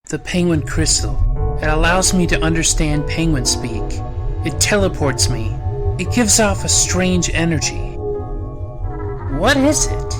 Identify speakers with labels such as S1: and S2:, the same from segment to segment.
S1: The penguin crystal. It allows me to understand penguin speak. It teleports me. It gives off a strange energy. What is it?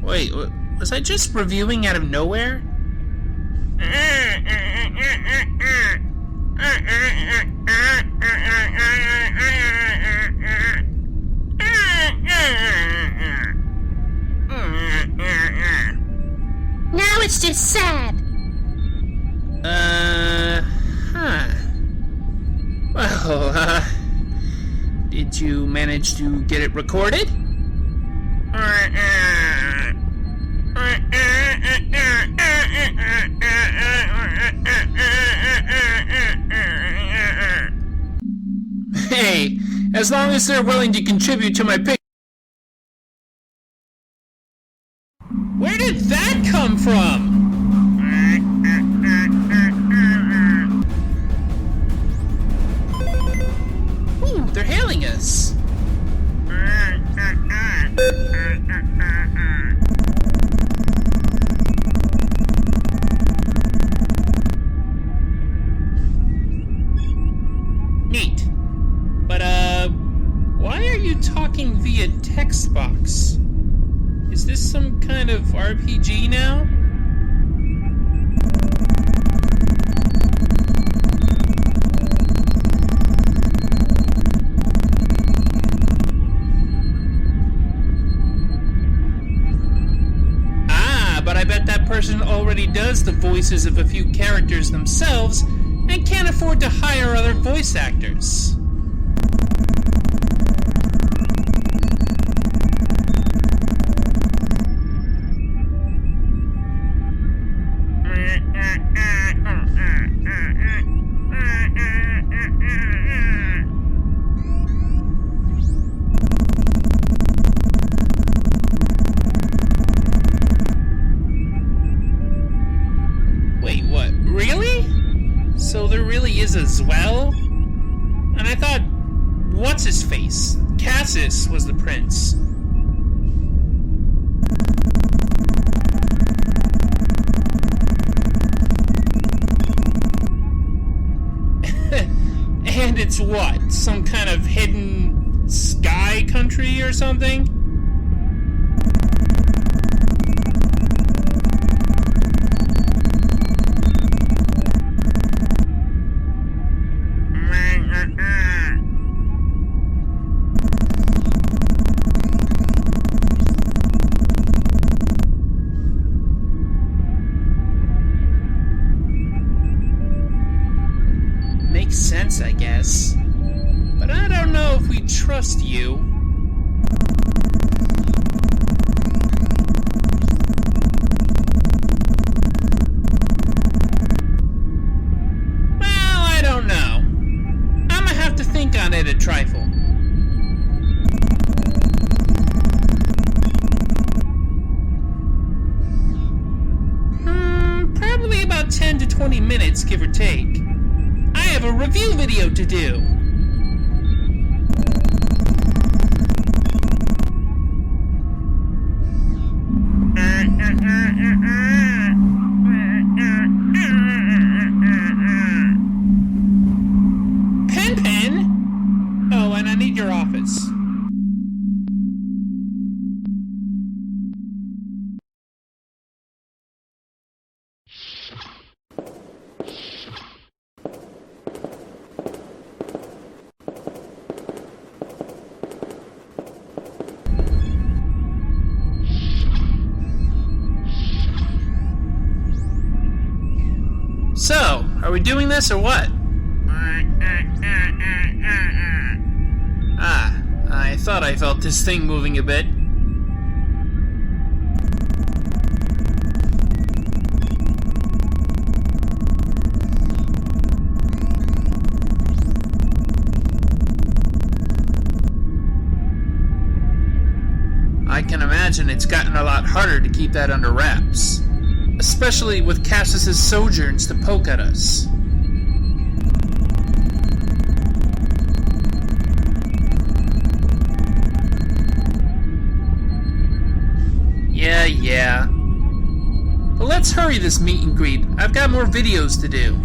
S1: Wait, was I just reviewing out of nowhere?
S2: Now it's just sad.
S1: Well, did you manage to get it recorded? Hey, as long as they're willing to contribute to my pic. Where did that come from? Ooh, they're hailing us. Neat. But, why are you talking via text box? Is this some kind of RPG now? But I bet that person already does the voices of a few characters themselves and can't afford to hire other voice actors. Wait, what? Really? So there really is as well? And I thought, what's his face? Cassis was the prince. And it's what? Some kind of hidden sky country or something? Makes sense, I guess. But I don't know if we trust you. Well, I don't know. I'ma have to think on it a trifle. Probably about 10 to 20 minutes, give or take. I have a review video to do. Pen? Oh, and I need your office. So, are we doing this or what? I thought I felt this thing moving a bit. can imagine it's gotten a lot harder to keep that under wraps. Especially with Cassius's sojourns to poke at us. Yeah. But let's hurry this meet and greet. I've got more videos to do.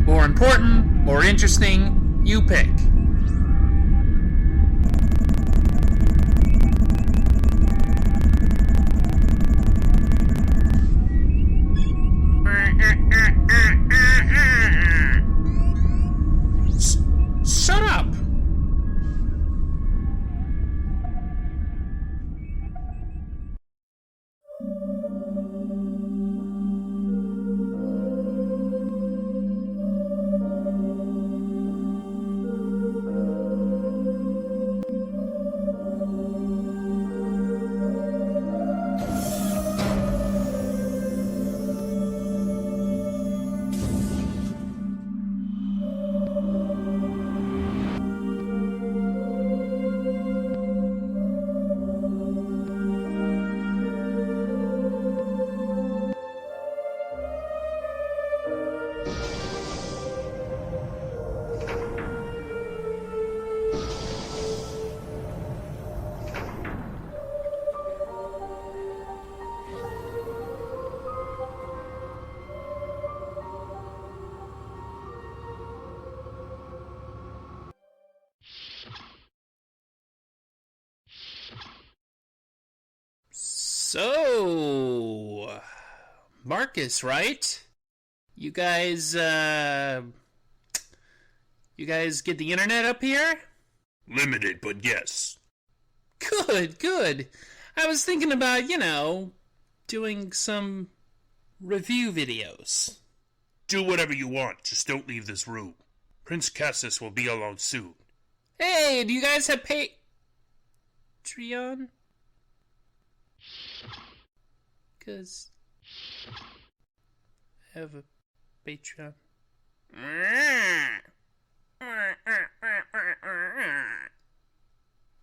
S1: More important, more interesting, you pick. Shut up! So, Marcus, right? You guys get the internet up here?
S3: Limited, but yes.
S1: Good. I was thinking about, doing some review videos.
S3: Do whatever you want, just don't leave this room. Prince Cassius will be along soon.
S1: Hey, do you guys have Patreon? 'Cause I have a Patreon.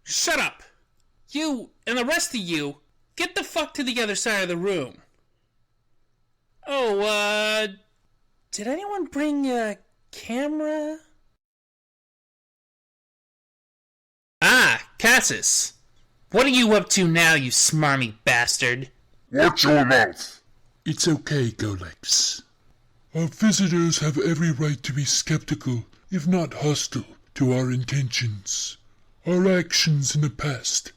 S1: Shut up! You and the rest of you, get the fuck to the other side of the room. Oh, did anyone bring a camera? Ah, Cassius. What are you up to now, you smarmy bastard?
S4: Watch your mouth!
S5: It's okay, Golex. Our visitors have every right to be skeptical, if not hostile, to our intentions. Our actions in the past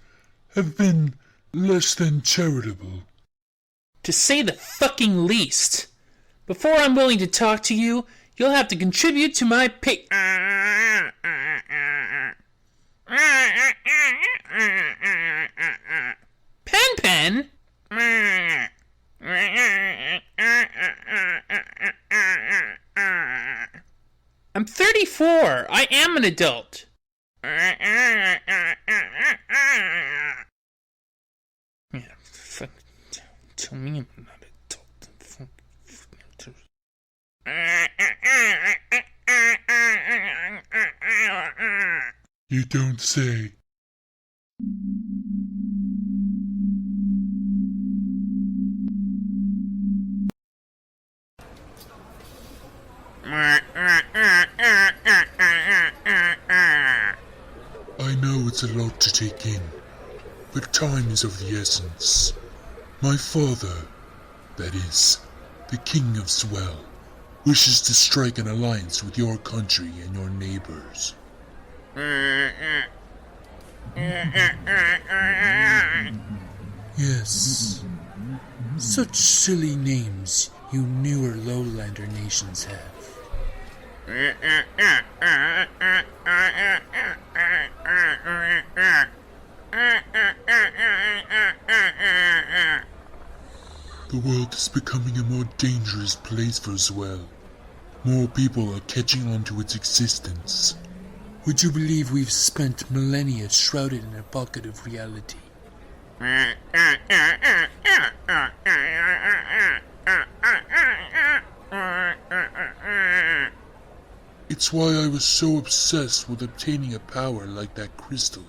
S5: have been less than charitable.
S1: To say the fucking least. Before I'm willing to talk to you, you'll have to contribute to my Pen? I'm 34. I am an adult. Yeah, fuck. Tell me I'm not an adult.
S5: You don't say. I know it's a lot to take in, but time is of the essence. My father, that is, the King of Swell, wishes to strike an alliance with your country and your neighbors. Yes. Such silly names you newer lowlander nations have. The world is becoming a more dangerous place for Swell. More people are catching on to its existence. Would you believe we've spent millennia shrouded in a pocket of reality? It's why I was so obsessed with obtaining a power like that crystal.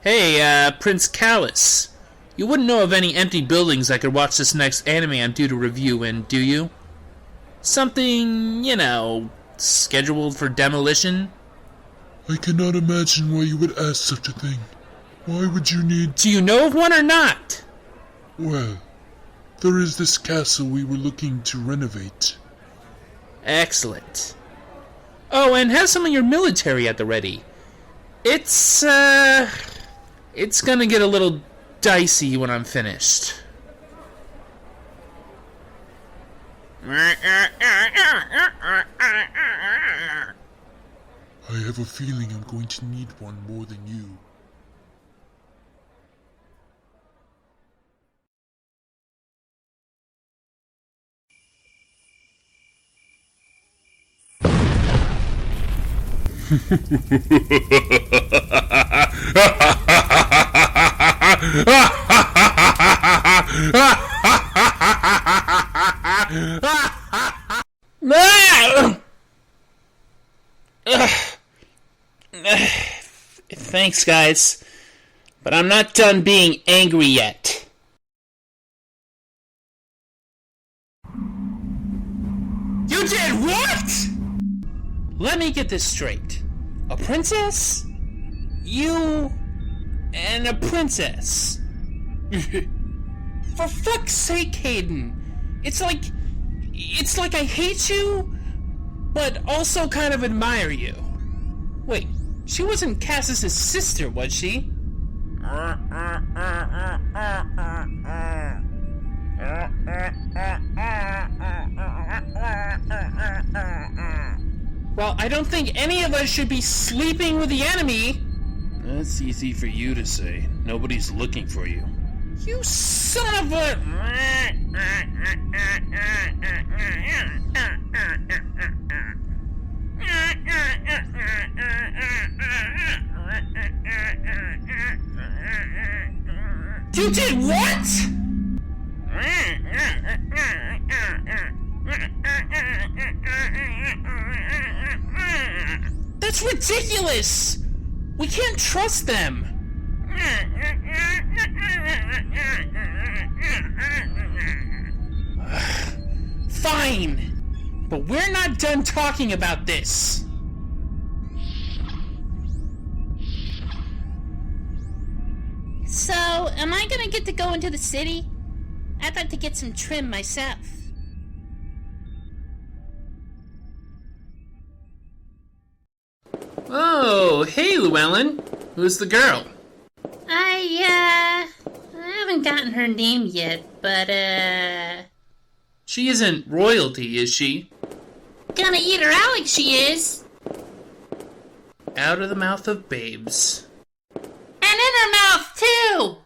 S1: Hey, Prince Callus. You wouldn't know of any empty buildings I could watch this next anime I'm due to review in, do you? Something, scheduled for demolition?
S5: I cannot imagine why you would ask such a thing. Why would you need...
S1: Do you know of one or not?
S5: Well, there is this castle we were looking to renovate.
S1: Excellent. Oh, and have some of your military at the ready. It's gonna get a little dicey when I'm finished.
S5: I have a feeling I'm going to need one more than you.
S1: Thanks, guys. But I'm not done being angry yet. You did what? Let me get this straight. A princess? You and a princess? For fuck's sake, Hayden. It's like I hate you, but also kind of admire you. Wait, she wasn't Cassis's sister, was she? Well, I don't think any of us should be sleeping with the enemy.
S3: That's easy for you to say. Nobody's looking for you.
S1: You son of a... You did what? That's ridiculous! We can't trust them! Fine! But we're not done talking about this!
S2: So, am I gonna get to go into the city? I'd like to get some trim myself.
S1: Oh, hey, Llewellyn. Who's the girl?
S2: I haven't gotten her name yet, but,
S1: She isn't royalty, is she?
S2: gonna eat her out like she is.
S1: Out of the mouth of babes.
S2: And in her mouth, too!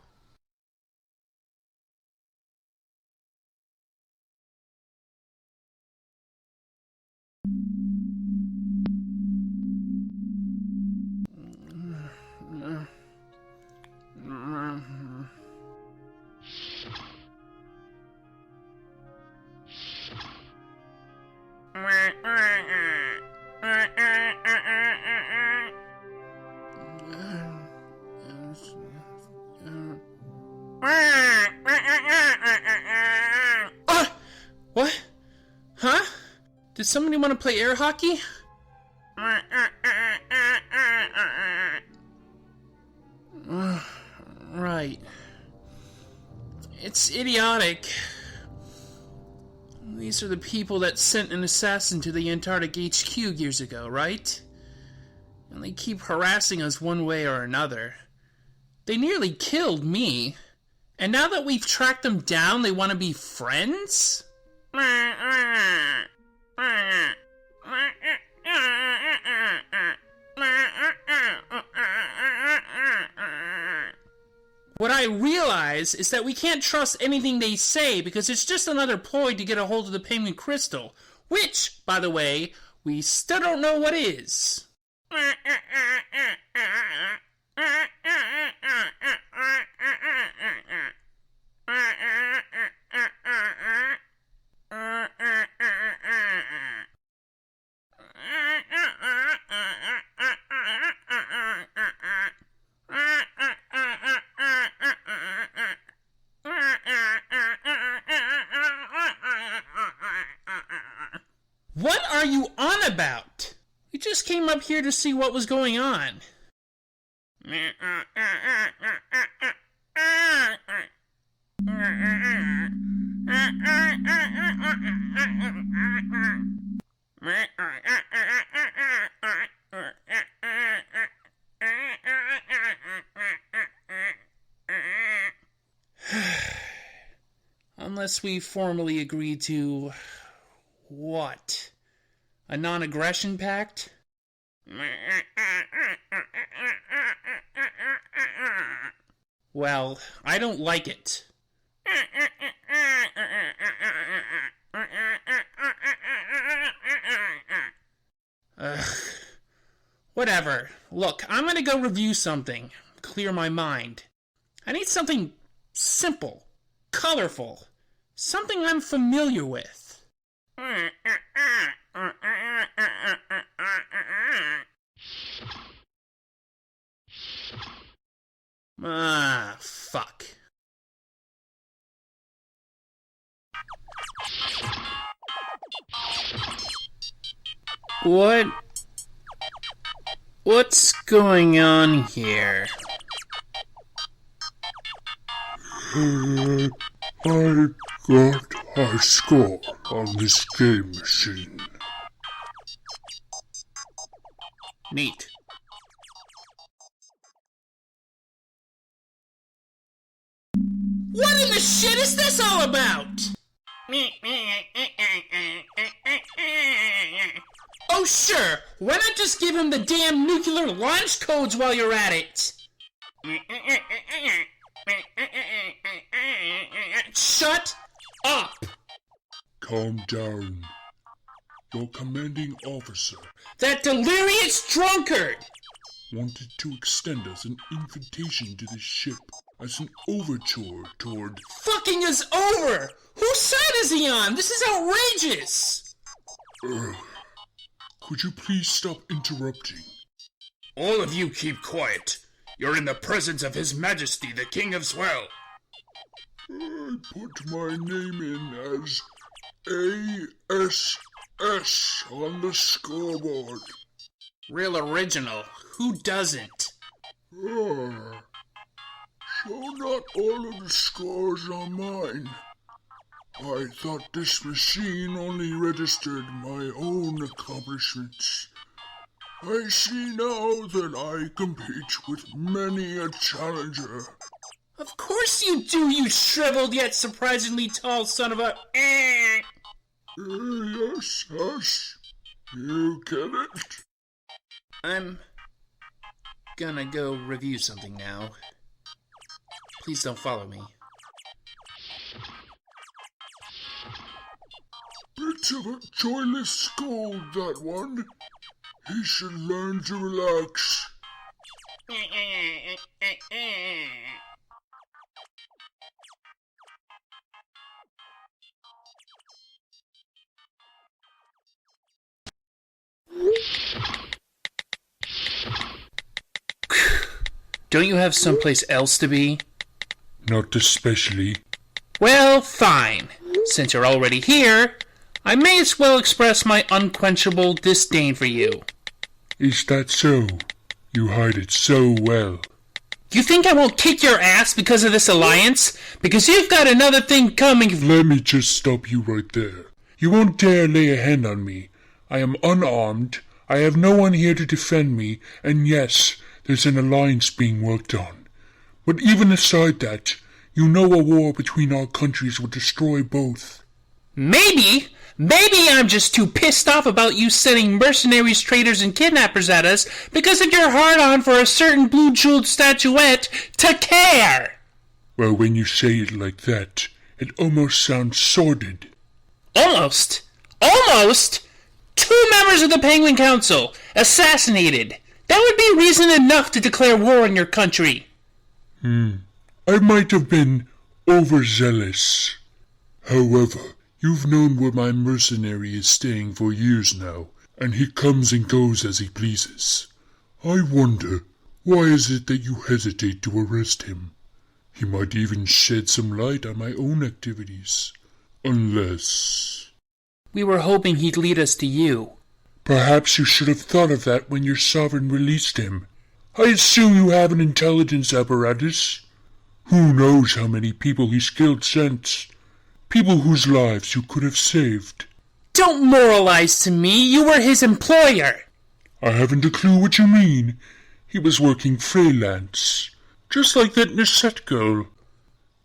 S1: What? Huh? Did somebody want to play air hockey? Right. It's idiotic. These are the people that sent an assassin to the Antarctic HQ years ago, right? And they keep harassing us one way or another. They nearly killed me. And now that we've tracked them down, they want to be friends? What I realize is that we can't trust anything they say because it's just another ploy to get a hold of the penguin crystal, which, by the way, we still don't know what is. are you on about? We just came up here to see what was going on. Unless we formally agree to... what? A non-aggression pact? Well, I don't like it. Whatever. Look, I'm gonna go review something. Clear my mind. I need something simple, colorful, something I'm familiar with. Ah, fuck. What's going on here?
S5: I got high score on this game machine.
S1: Neat. What in the shit is this all about? Oh sure, why not just give him the damn nuclear launch codes while you're at it? Shut up!
S5: Calm down. Your commanding officer
S1: That delirious drunkard!
S5: wanted to extend us an invitation to the ship as an overture toward...
S1: Fucking is over! Whose side is he on? This is outrageous!
S5: Could you please stop interrupting?
S3: All of you keep quiet. You're in the presence of His Majesty, the King of Swell.
S5: I put my name in as ASS on the scoreboard.
S1: Real original. Who doesn't?
S5: So not all of the scores are mine. I thought this machine only registered my own accomplishments. I see now that I compete with many a challenger.
S1: Of course you do, you shriveled yet surprisingly tall son of a...
S5: Yes, yes. You get it?
S1: I'm gonna go review something now. Please don't follow me.
S5: Bit of a joyless scold, that one. He should learn to relax.
S1: Don't you have someplace else to be?
S5: Not especially.
S1: Well, fine. Since you're already here, I may as well express my unquenchable disdain for you.
S5: Is that so? You hide it so well.
S1: You think I won't kick your ass because of this alliance? Because you've got another thing coming.
S5: Let me just stop you right there. You won't dare lay a hand on me. I am unarmed. I have no one here to defend me, and yes, there's an alliance being worked on. But even aside that, you know a war between our countries would destroy both.
S1: Maybe I'm just too pissed off about you sending mercenaries, traitors, and kidnappers at us because of your hard-on for a certain blue-jeweled statuette to care!
S5: Well, when you say it like that, it almost sounds sordid.
S1: Almost? Almost? 2 members of the Penguin Council assassinated. That would be reason enough to declare war on your country.
S5: I might have been overzealous. However, you've known where my mercenary is staying for years now, and he comes and goes as he pleases. I wonder, why is it that you hesitate to arrest him? He might even shed some light on my own activities. Unless...
S1: We were hoping he'd lead us to you.
S5: Perhaps you should have thought of that when your sovereign released him. I assume you have an intelligence apparatus. Who knows how many people he's killed since? People whose lives you could have saved.
S1: Don't moralize to me. You were his employer.
S5: I haven't a clue what you mean. He was working freelance, just like that Nisette girl.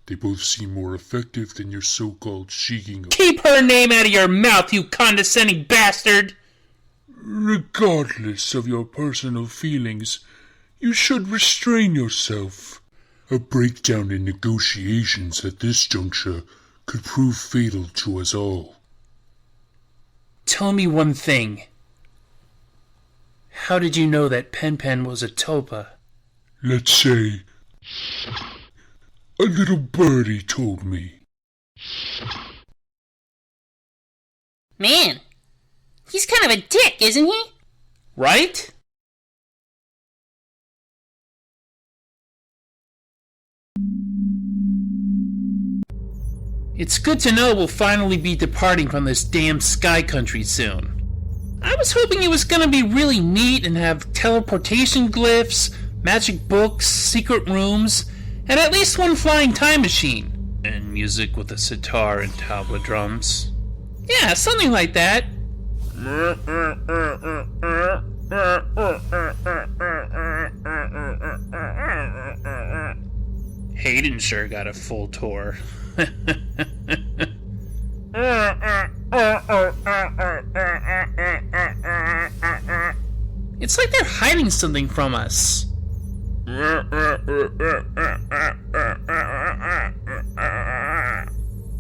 S5: They both seem more effective than your so-called seeking of...
S1: Keep her name out of your mouth, you condescending bastard!
S5: Regardless of your personal feelings, you should restrain yourself. A breakdown in negotiations at this juncture could prove fatal to us all.
S1: Tell me one thing. How did you know that Pen was a tulpa?
S5: Let's say... a little birdie told me.
S2: Man, he's kind of a dick, isn't he?
S1: Right? It's good to know we'll finally be departing from this damn sky country soon. I was hoping it was gonna be really neat and have teleportation glyphs, magic books, secret rooms, and at least one flying time machine. And music with a sitar and tabla drums. Yeah, something like that. Hayden sure got a full tour. It's like they're hiding something from us.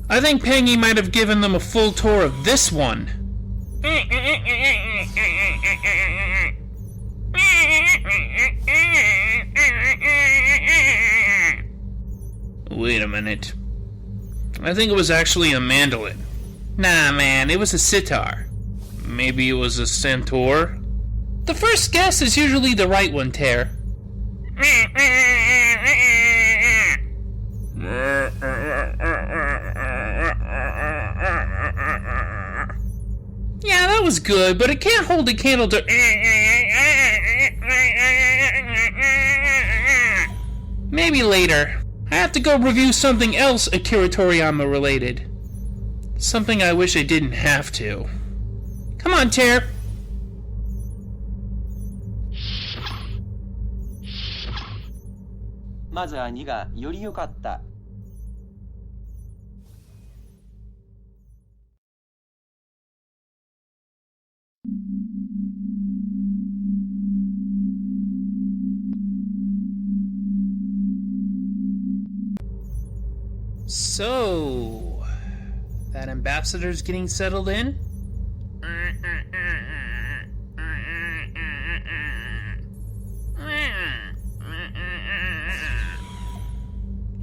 S1: I think Pangy might have given them a full tour of this one. Wait a minute. I think it was actually a mandolin. Nah, man, it was a sitar. Maybe it was a centaur? The first guess is usually the right one, Ter. Yeah, that was good, but it can't hold a candle to... Maybe later. I have to go review something else Akira Toriyama related. Something I wish I didn't have to. Come on, Ter. So, that ambassador's getting settled in?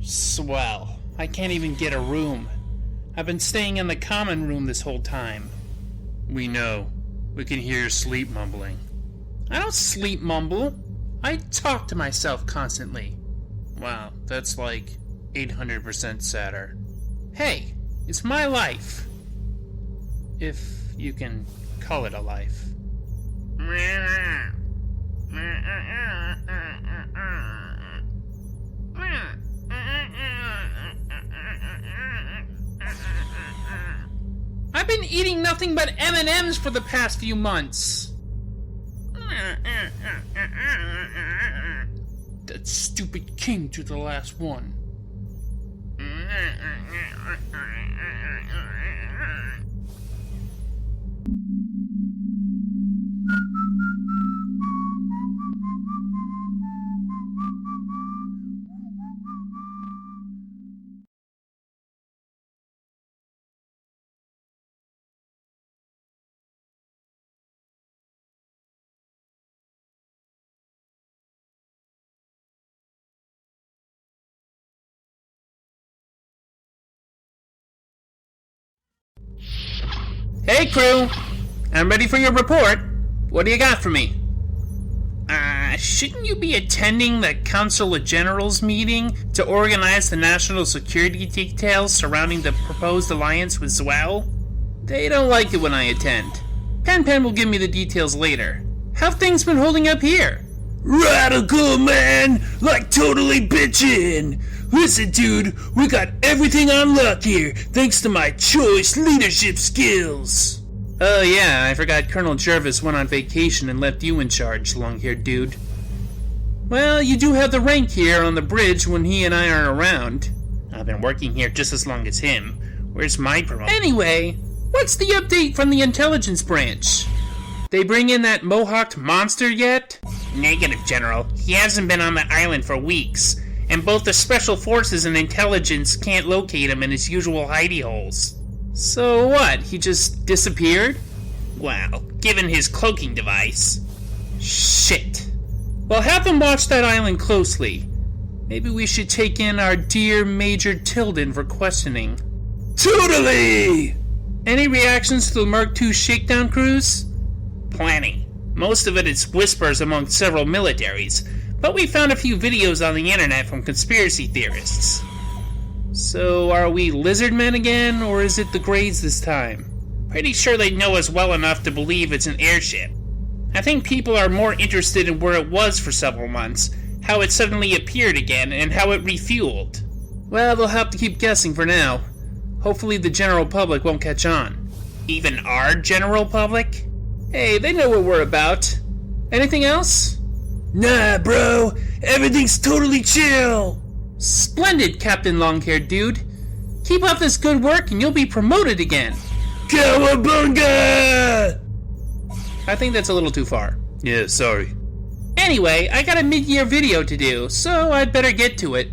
S1: Swell. I can't even get a room. I've been staying in the common room this whole time. We know. We can hear your sleep mumbling. I don't sleep mumble. I talk to myself constantly. Wow, that's like 800% sadder. Hey, it's my life. If you can call it a life. I've been eating nothing but M&Ms for the past few months. That stupid king to the last one. Hey crew, I'm ready for your report. What do you got for me? Shouldn't you be attending the Council of Generals meeting to organize the national security details surrounding the proposed alliance with Zwell? They don't like it when I attend. Pen will give me the details later. How've things been holding up here?
S3: Radical, man! Like totally bitchin'! Listen, dude, we got everything on lock here, thanks to my choice leadership skills!
S1: Oh yeah, I forgot Colonel Jervis went on vacation and left you in charge, long-haired dude. Well, you do have the rank here on the bridge when he and I aren't around. I've been working here just as long as him. Where's my promotion? Anyway, what's the update from the intelligence branch? They bring in that mohawked monster yet? Negative, General. He hasn't been on the island for weeks, and both the Special Forces and Intelligence can't locate him in his usual hidey holes. So what, he just disappeared? Well, given his cloaking device. Shit. Well, have them watch that island closely. Maybe we should take in our dear Major Tilden for questioning.
S3: Totally!
S1: Any reactions to the Mark II shakedown cruise? Plenty. Most of it is whispers among several militaries, but we found a few videos on the internet from conspiracy theorists. So, are we lizardmen again, or is it the Greys this time? Pretty sure they know us well enough to believe it's an airship. I think people are more interested in where it was for several months, how it suddenly appeared again, and how it refueled. Well, they'll have to keep guessing for now. Hopefully the general public won't catch on. Even our general public? Hey, they know what we're about. Anything else?
S3: Nah, bro, everything's totally chill!
S1: Splendid, Captain Longhaired Dude. Keep up this good work and you'll be promoted again.
S3: Cowabunga!
S1: I think that's a little too far.
S3: Yeah, sorry.
S1: Anyway, I got a mid-year video to do, so I'd better get to it.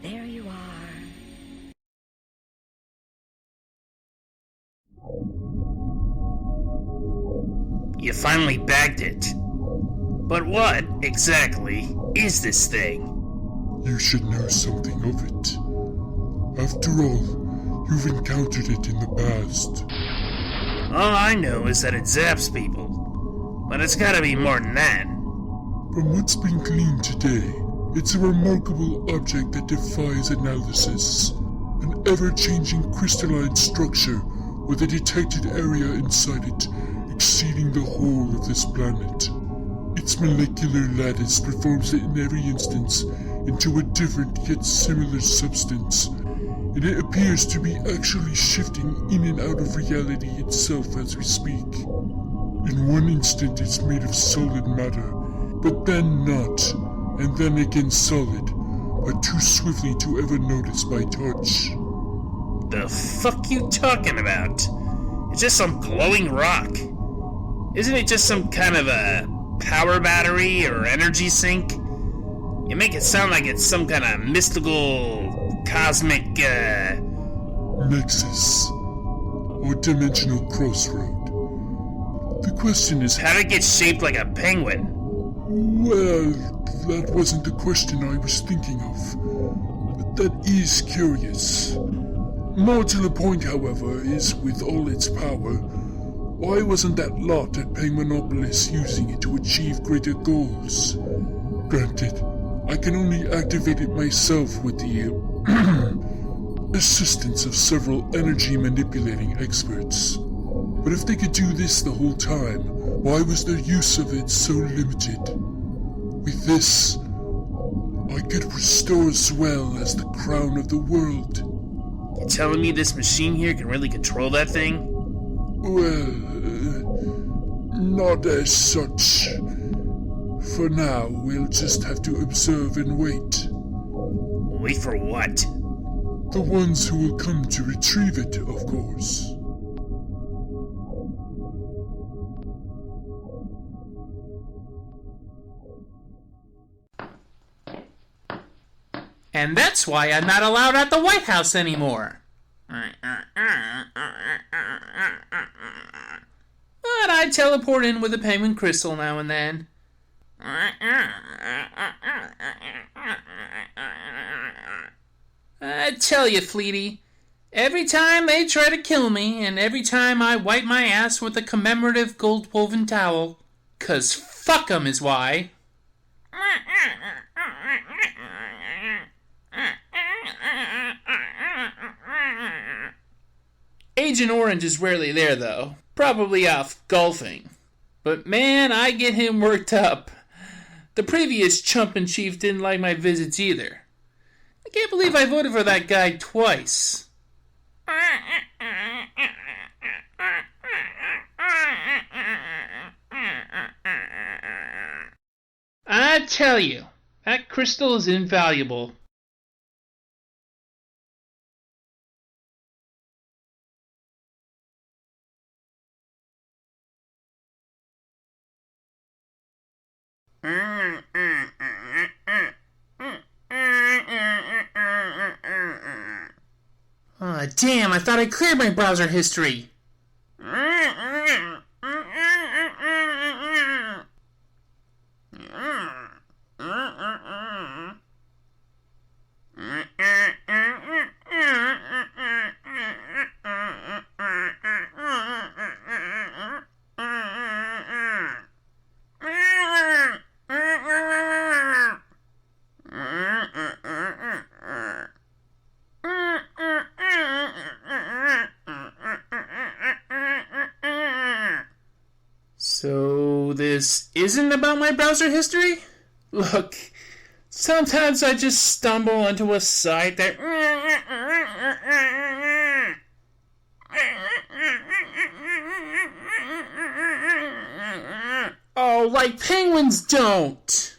S6: There you are.
S3: You finally bagged it. But what, exactly, is this thing?
S5: You should know something of it. After all, you've encountered it in the past.
S3: All I know is that it zaps people. But it's gotta be more than that.
S5: From what's been gleaned today, it's a remarkable object that defies analysis. An ever-changing crystalline structure with a detected area inside it exceeding the whole of this planet. Its molecular lattice performs it in every instance into a different yet similar substance, and it appears to be actually shifting in and out of reality itself as we speak. In one instant it's made of solid matter, but then not, and then again solid, but too swiftly to ever notice by touch.
S3: The fuck you talking about? It's just some glowing rock. Isn't it just some kind of a power battery or energy sink? You make it sound like it's some kind of mystical, cosmic,
S5: Nexus, or dimensional crossroad. The question is,
S3: how'd it get shaped like a penguin?
S5: well, that wasn't the question I was thinking of, but that is curious. More to the point, however, is with all its power, why wasn't that lot at paying monopolists using it to achieve greater goals? Granted, I can only activate it myself with the assistance of several energy manipulating experts. But if they could do this the whole time, why was their use of it so limited? With this, I could restore Swell as the crown of the world.
S3: You telling me this machine here can really control that thing?
S5: Well, not as such. For now, we'll just have to observe and wait.
S3: Wait for what?
S5: The ones who will come to retrieve it, of course.
S1: And that's why I'm not allowed at the White House anymore. But I teleport in with a penguin crystal now and then. I tell you, Fleety, every time they try to kill me, and every time I wipe my ass with a commemorative gold-woven towel, 'cause fuck 'em is why. Agent Orange is rarely there, though. Probably off golfing. But man, I get him worked up. The previous chump-in-chief didn't like my visits either. I can't believe I voted for that guy twice. I tell you, that crystal is invaluable. Damn, I thought I cleared my browser history. So this isn't about my browser history? Look, sometimes I just stumble onto a site that... Oh, like penguins don't!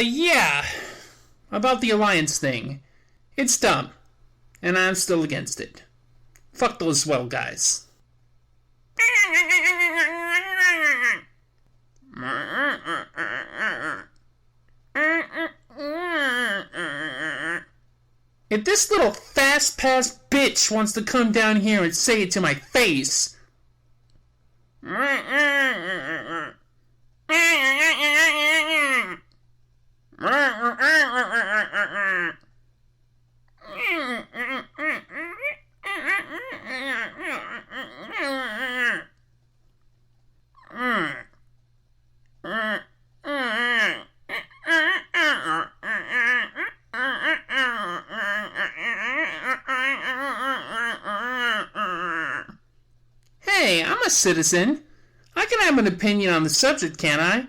S1: Yeah. About the alliance thing. It's dumb. And I'm still against it. Fuck those swell guys. If this little fast-pass bitch wants to come down here and say it to my face... Hey, I'm a citizen. I can have an opinion on the subject, can't I?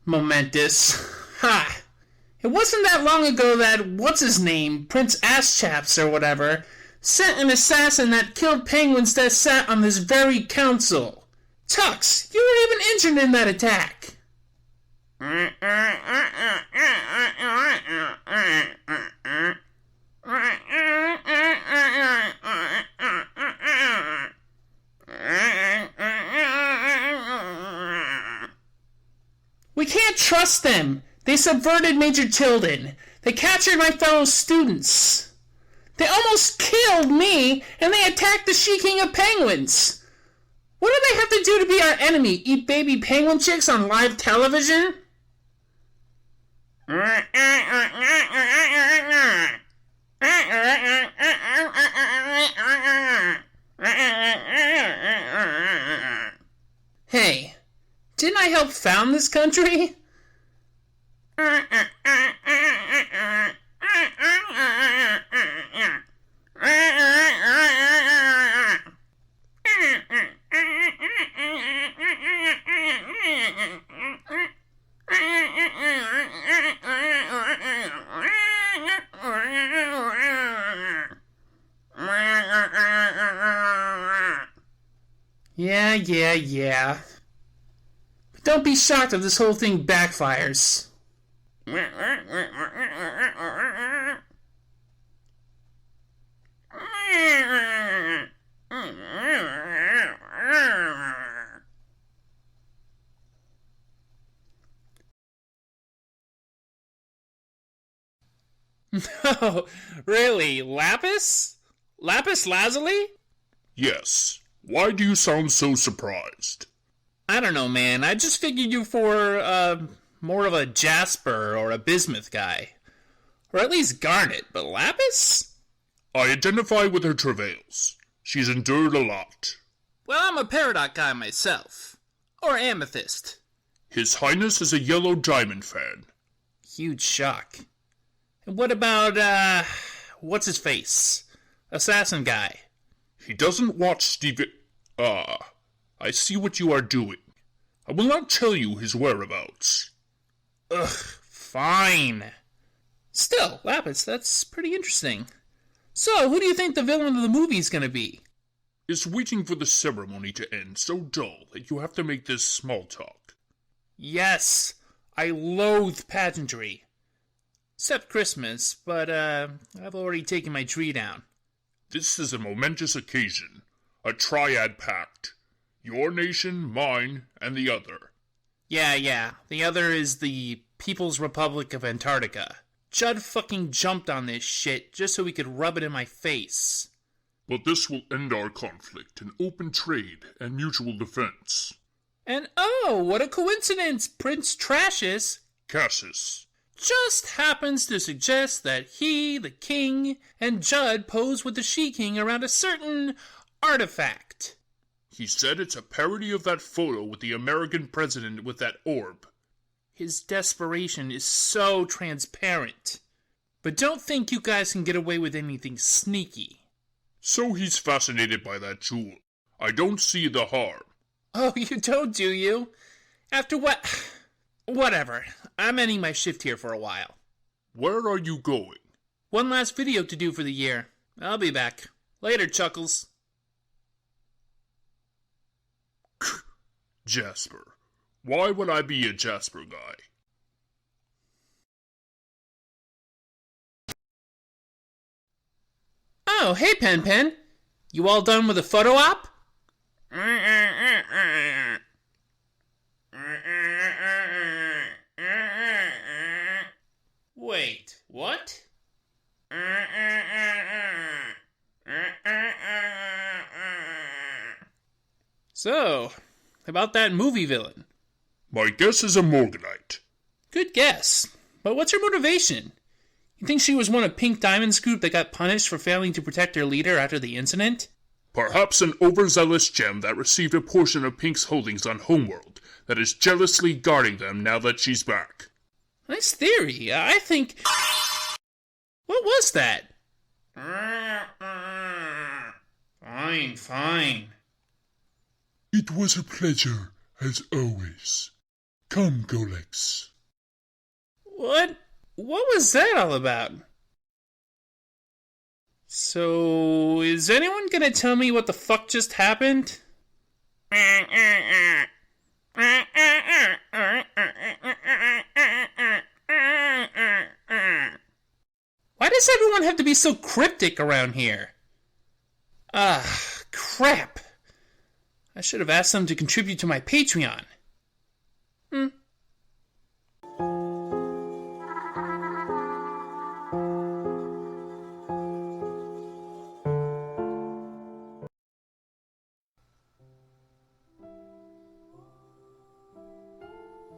S1: Momentous. Ha! It wasn't that long ago that, what's-his-name, Prince Asschaps or whatever, sent an assassin that killed penguins that sat on this very council. Tux, you weren't even injured in that attack. We can't trust them. They subverted Major Tilden. They captured my fellow students. They almost killed me, and they attacked the She-King of Penguins. What do they have to do to be our enemy? Eat baby penguin chicks on live television? Hey, didn't I help found this country? Yeah. But don't be shocked if this whole thing backfires. Oh, really? Lapis? Lapis lazuli?
S4: Yes. Why do you sound so surprised?
S1: I don't know, man. I just figured you for, more of a jasper or a bismuth guy. Or at least garnet, but lapis?
S4: I identify with her travails. She's endured a lot.
S1: Well, I'm a peridot guy myself. Or amethyst.
S4: His Highness is a yellow diamond fan.
S1: Huge shock. And what about, what's his face? Assassin guy.
S4: He doesn't watch Steven... I see what you are doing. I will not tell you his whereabouts.
S1: Ugh, fine. Still, Lapis, that's pretty interesting. So, who do you think the villain of the movie is gonna be?
S4: Is waiting for the ceremony to end so dull that you have to make this small talk?
S1: Yes, I loathe pageantry. Except Christmas, but, I've already taken my tree down.
S4: This is a momentous occasion. A triad pact. Your nation, mine, and the other.
S1: Yeah. The other is the People's Republic of Antarctica. Judd fucking jumped on this shit just so he could rub it in my face.
S4: But this will end our conflict in open trade and mutual defense.
S1: And oh, what a coincidence! Prince Trashus
S4: Cassius.
S1: just happens to suggest that he, the king, and Judd pose with the she-king around a certain artifact.
S4: He said it's a parody of that photo with the American president with that orb.
S1: His desperation is so transparent. But don't think you guys can get away with anything sneaky.
S4: So he's fascinated by that jewel. I don't see the harm.
S1: Oh, you don't, do you? After what? Whatever. I'm ending my shift here for a while.
S4: Where are you going?
S1: One last video to do for the year. I'll be back. Later, Chuckles.
S4: Jasper. Why would I be a Jasper guy?
S1: Oh, hey, Pen. You all done with the photo op? Wait, what? So, about that movie villain.
S4: My guess is a Morganite.
S1: Good guess. But what's her motivation? You think she was one of Pink Diamond's group that got punished for failing to protect their leader after the incident?
S4: Perhaps an overzealous gem that received a portion of Pink's holdings on Homeworld that is jealously guarding them now that she's back.
S1: Nice theory. I think... What was that? Fine.
S5: It was a pleasure, as always. Come, Golex.
S1: What was that all about? So, is anyone gonna tell me what the fuck just happened? Why does everyone have to be so cryptic around here? Crap. I should have asked them to contribute to my Patreon.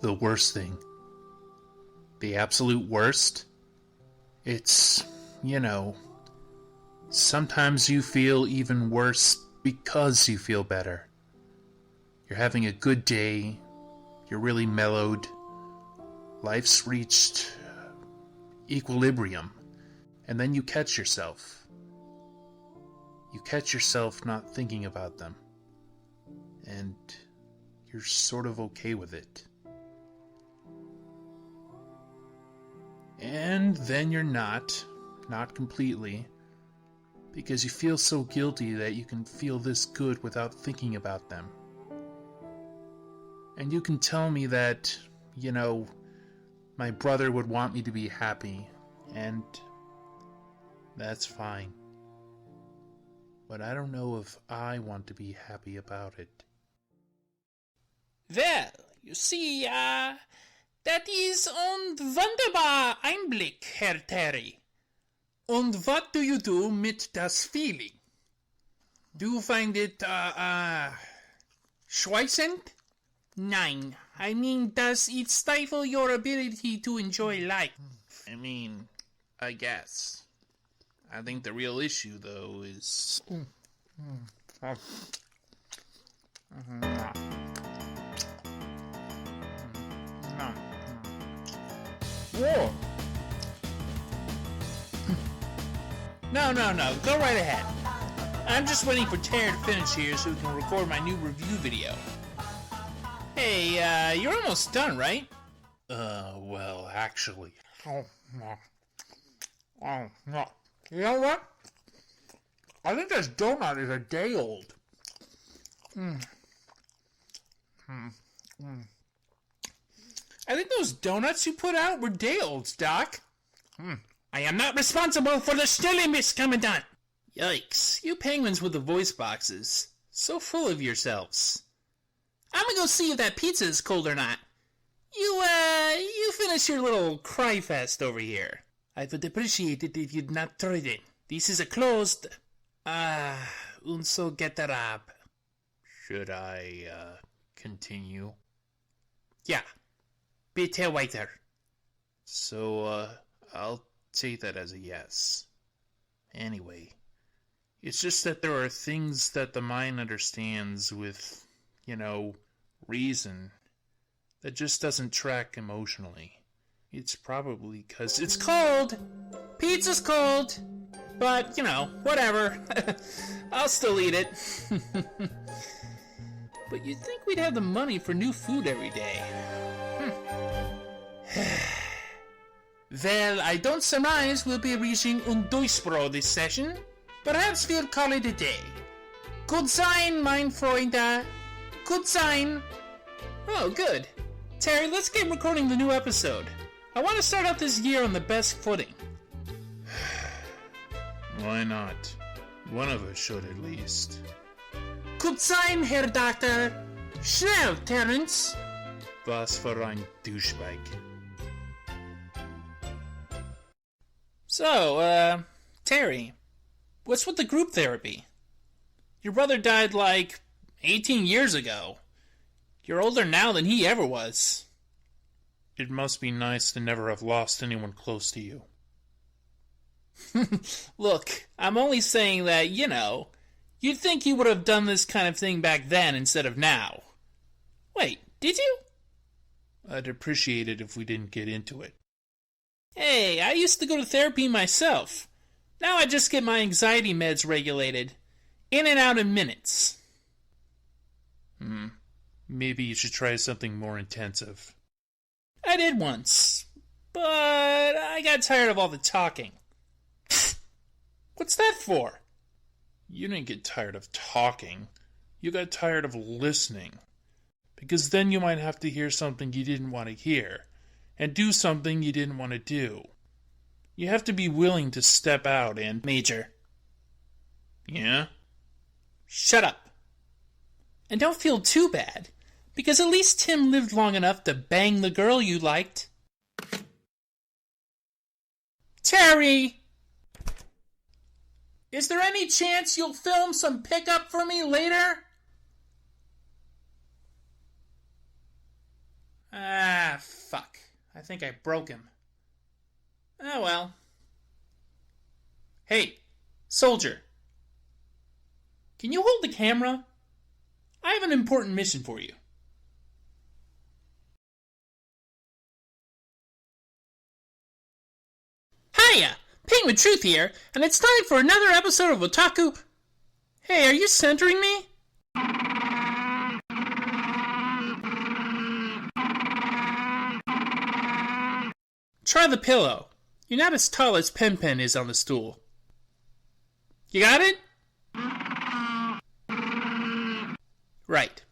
S1: The worst thing The absolute worst? It's, sometimes you feel even worse because you feel better. You're having a good day, you're really mellowed, life's reached equilibrium, and then you catch yourself. You catch yourself not thinking about them, and you're sort of okay with it. And then you're not completely, because you feel so guilty that you can feel this good without thinking about them. And you can tell me that, my brother would want me to be happy, and that's fine. But I don't know if I want to be happy about it.
S3: Well, you see, that is ein wunderbar Einblick, Herr Terry. Und what do you do mit das Feeling? Do you find it, schweißend? Nein, I mean, does it stifle your ability to enjoy life?
S1: I guess. I think the real issue, though, is...
S3: Whoa. No, go right ahead. I'm just waiting for Terry to finish here so we can record my new review video. Hey, you're almost done, right?
S1: Well, actually...
S3: Oh, no. You know what? I think this donut is a day old. I think those donuts you put out were day olds, Doc. I am not responsible for the stealing, Miss Commandant. Yikes, you penguins with the voice boxes. So full of yourselves. I'm gonna go see if that pizza is cold or not. You finish your little cry fest over here. I would appreciate it if you'd not tried it. This is a closed... unvergetterab.
S1: Should I, continue?
S3: Yeah. Bitte weiter.
S1: So, I'll take that as a yes. Anyway, it's just that there are things that the mind understands with, reason that just doesn't track emotionally. It's probably because
S3: It's cold! Pizza's cold! But, whatever. I'll still eat it. But you'd think we'd have the money for new food every day. Well, I don't surmise we'll be reaching Durchbruch this session. Perhaps we'll call it a day. Good sein, mein Freunde. Good sein. Oh, good. Terry, let's get recording the new episode. I want to start out this year on the best footing.
S1: Why not? One of us should at least.
S3: Good sein, Herr Doctor. Schnell, Terence.
S1: Was für ein Douchebag.
S3: So, Terry, what's with the group therapy? Your brother died 18 years ago. You're older now than he ever was.
S1: It must be nice to never have lost anyone close to you.
S3: Look, I'm only saying that, you'd think he would have done this kind of thing back then instead of now. Wait, did you?
S1: I'd appreciate it if we didn't get into it.
S3: Hey, I used to go to therapy myself. Now I just get my anxiety meds regulated. In and out in minutes.
S1: Maybe you should try something more intensive.
S3: I did once, but I got tired of all the talking. What's that for?
S1: You didn't get tired of talking. You got tired of listening. Because then you might have to hear something you didn't want to hear, and do something you didn't want to do. You have to be willing to step out and...
S3: Major.
S1: Yeah?
S3: Shut up. And don't feel too bad, because at least Tim lived long enough to bang the girl you liked. Terry! Is there any chance you'll film some pickup for me later? Fuck. I
S1: think I broke him. Oh well. Hey, soldier. Can you hold the camera? I have an important mission for you. Hiya! Penguin Truth here, and it's time for another episode of Otaku. Hey, are you centering me? Try the pillow. You're not as tall as Pen Pen is on the stool. You got it? Right.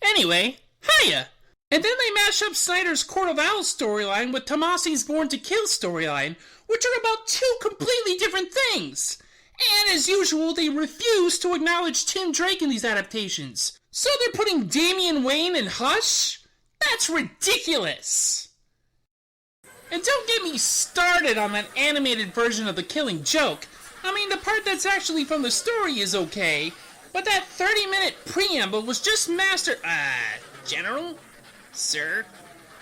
S1: Anyway, hiya! And then they mash up Snyder's Court of Owls storyline with Tomasi's Born to Kill storyline, which are about two completely different things. And as usual, they refuse to acknowledge Tim Drake in these adaptations. So they're putting Damian Wayne in Hush? That's ridiculous! And don't get me started on that animated version of The Killing Joke. I mean, the part that's actually from the story is okay, but that 30-minute preamble was just
S3: General? Sir?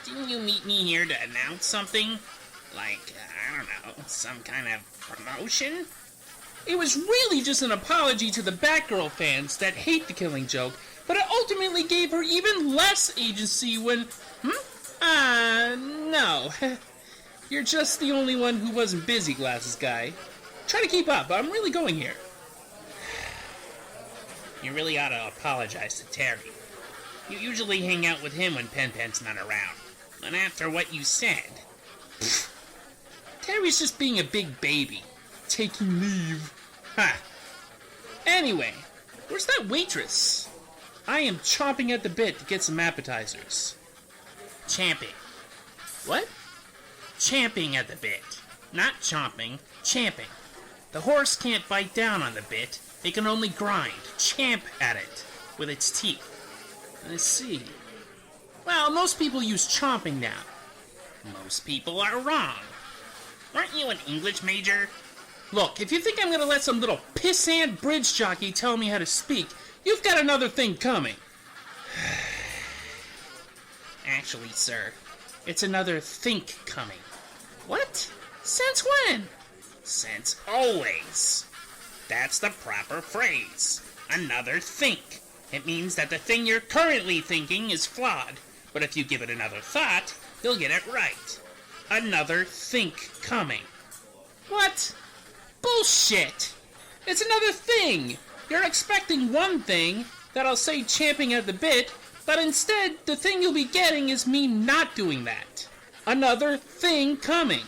S3: Didn't you meet me here to announce something? Like, I don't know, some kind of promotion?
S1: It was really just an apology to the Batgirl fans that hate The Killing Joke, but it ultimately gave her even less agency when... no. You're just the only one who wasn't busy, Glasses Guy. Try to keep up, I'm really going here.
S3: You really ought to apologize to Terry. You usually hang out with him when Pen Pen's not around. But after what you said...
S1: Terry's just being a big baby. Taking leave. Ha! Anyway, where's that waitress? I am chomping at the bit to get some appetizers.
S3: Champing.
S1: What?
S3: Champing at the bit. Not chomping, champing. The horse can't bite down on the bit. It can only grind, champ at it, with its teeth.
S1: I see. Well, most people use chomping now.
S3: Most people are wrong. Aren't you an English major?
S1: Look, if you think I'm gonna let some little pissant bridge jockey tell me how to speak, you've got another thing coming.
S3: Actually, sir,
S1: it's another think coming. What? Since when?
S3: Since always. That's the proper phrase. Another think. It means that the thing you're currently thinking is flawed, but if you give it another thought, you'll get it right. Another think coming.
S1: What? Bullshit! It's another thing! You're expecting one thing that I'll say champing at the bit, but instead the thing you'll be getting is me not doing that. Another thing coming.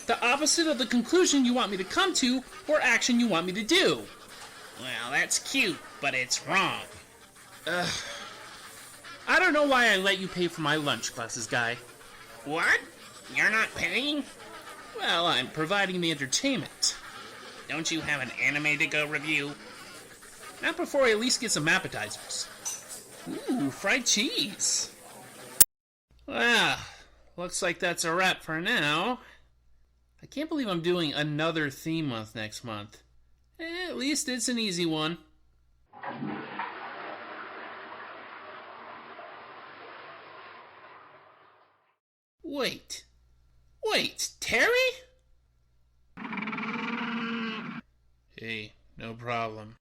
S1: The opposite of the conclusion you want me to come to or action you want me to do.
S3: Well, that's cute, but it's wrong.
S1: I don't know why I let you pay for my lunch, Glasses Guy.
S3: What? You're not paying?
S1: Well, I'm providing the entertainment.
S3: Don't you have an anime to go review?
S1: Not before I at least get some appetizers. Ooh, fried cheese. Well, looks like that's a wrap for now. I can't believe I'm doing another theme month next month. At least it's an easy one. Wait, Terry? Hey, no problem.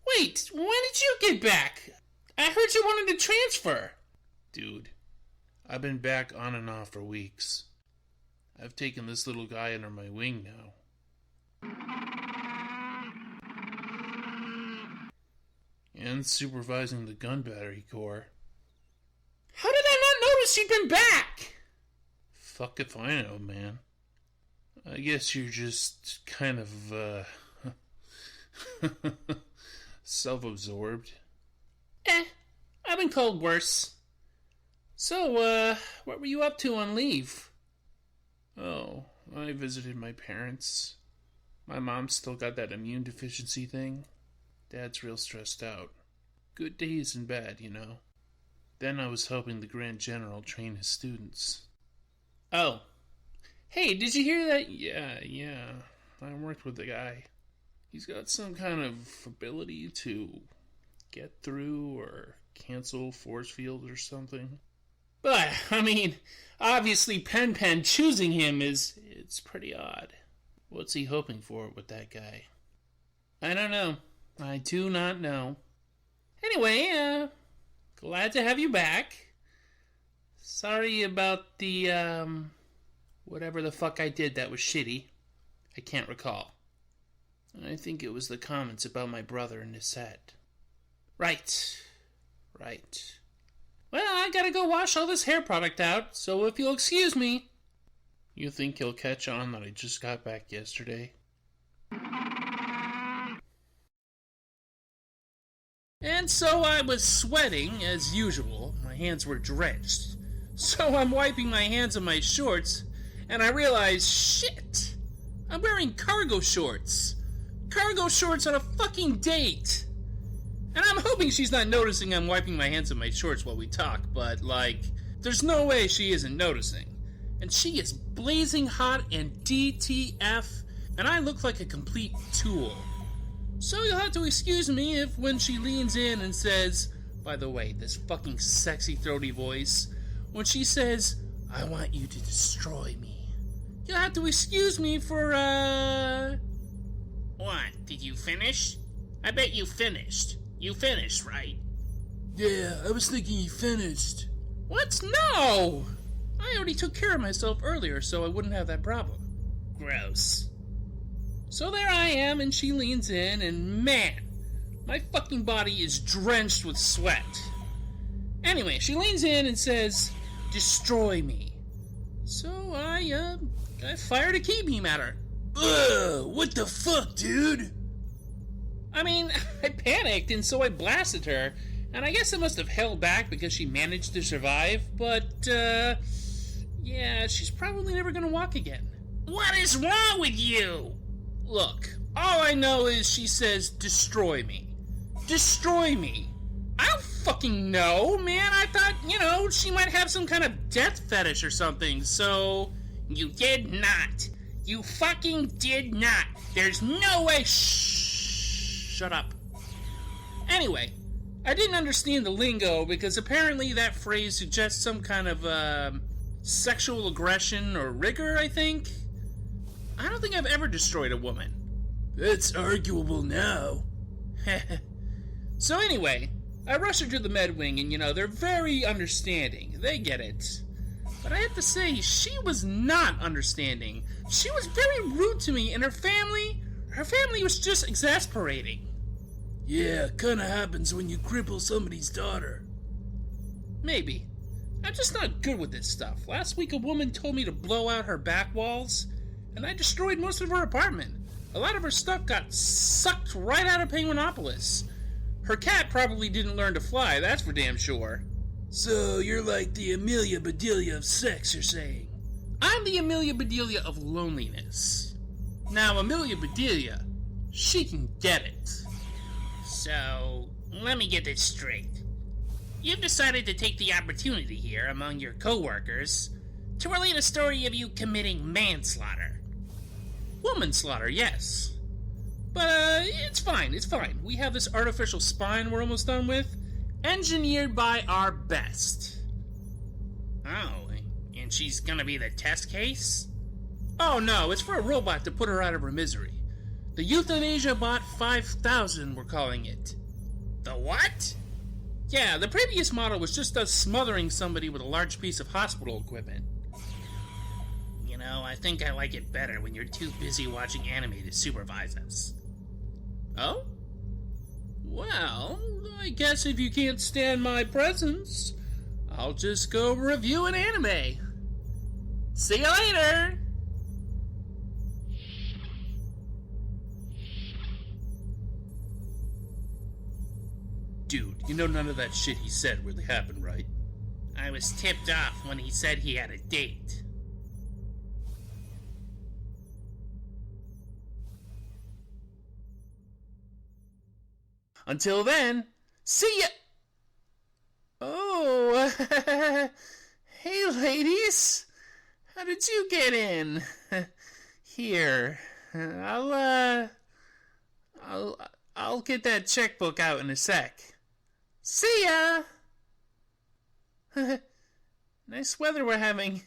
S1: Wait, when did you get back? I heard you wanted to transfer. Dude, I've been back on and off for weeks. I've taken this little guy under my wing now. And supervising the gun battery corps. How did I not notice you'd been back? Fuck if I know, man. I guess you're just kind of, self-absorbed. I've been called worse. So, what were you up to on leave? Oh, I visited my parents. My mom's still got that immune deficiency thing. Dad's real stressed out. Good days and bad, you know. Then I was helping the Grand General train his students. Oh. Hey, did you hear that? Yeah. I worked with the guy. He's got some kind of ability to get through or cancel force fields or something. But, I mean, obviously Pen Pen choosing him it's pretty odd. What's he hoping for with that guy? I don't know. I do not know. Anyway, glad to have you back. Sorry about the, whatever the fuck I did that was shitty. I can't recall. I think it was the comments about my brother in his set. Right. Well, I gotta go wash all this hair product out, so if you'll excuse me. You think he'll catch on that I just got back yesterday? And so I was sweating, as usual. My hands were drenched. So I'm wiping my hands on my shorts, and I realize, shit! I'm wearing cargo shorts! Cargo shorts on a fucking date! And I'm hoping she's not noticing I'm wiping my hands on my shorts while we talk, but, there's no way she isn't noticing. And she is blazing hot and DTF, and I look like a complete tool. So you'll have to excuse me if when she leans in and says, by the way, this fucking sexy throaty voice, when she says, I want you to destroy me. You'll have to excuse me for,
S3: What, did you finish? I bet you finished. You finished, right?
S1: Yeah, I was thinking you finished. What? No! I already took care of myself earlier, so I wouldn't have that problem.
S3: Gross.
S1: So there I am, and she leans in, and man, my fucking body is drenched with sweat. Anyway, she leans in and says, destroy me. So I fired a key beam at her. Ugh, what the fuck, dude? I mean, I panicked, and so I blasted her, and I guess I must have held back because she managed to survive, but, yeah, she's probably never gonna walk again.
S3: What is wrong with you?
S1: Look, all I know is she says, destroy me. Destroy me. I don't fucking know, man. I thought, she might have some kind of death fetish or something, so...
S3: You did not. You fucking did not. There's no way...
S1: Shut up. Anyway, I didn't understand the lingo because apparently that phrase suggests some kind of, sexual aggression or rigor, I think. I don't think I've ever destroyed a woman. That's arguable now. So anyway, I rushed her to the med wing and, they're very understanding. They get it. But I have to say, she was not understanding. She was very rude to me, and her family was just exasperating. Yeah, kinda happens when you cripple somebody's daughter. Maybe. I'm just not good with this stuff. Last week a woman told me to blow out her back walls, and I destroyed most of her apartment. A lot of her stuff got sucked right out of Penguinopolis. Her cat probably didn't learn to fly, that's for damn sure. So you're like the Amelia Bedelia of sex, you're saying? I'm the Amelia Bedelia of loneliness. Now, Amelia Bedelia, she can get it.
S3: So, let me get this straight. You've decided to take the opportunity here among your co-workers to relate a story of you committing manslaughter.
S1: Womanslaughter, yes. But, it's fine. We have this artificial spine we're almost done with, engineered by our best.
S3: Oh, and she's gonna be the test case?
S1: Oh no, it's for a robot to put her out of her misery. The Euthanasia Bot 5000, we're calling it.
S3: The what?
S1: Yeah, the previous model was just us smothering somebody with a large piece of hospital equipment.
S3: I think I like it better when you're too busy watching anime to supervise us.
S1: Oh? Well, I guess if you can't stand my presence, I'll just go review an anime. See you later! Dude, none of that shit he said really happened, right?
S3: I was tipped off when he said he had a date.
S1: Until then, see ya! Oh, hey ladies! How did you get in? Here, I'll get that checkbook out in a sec. See ya! Nice weather we're having.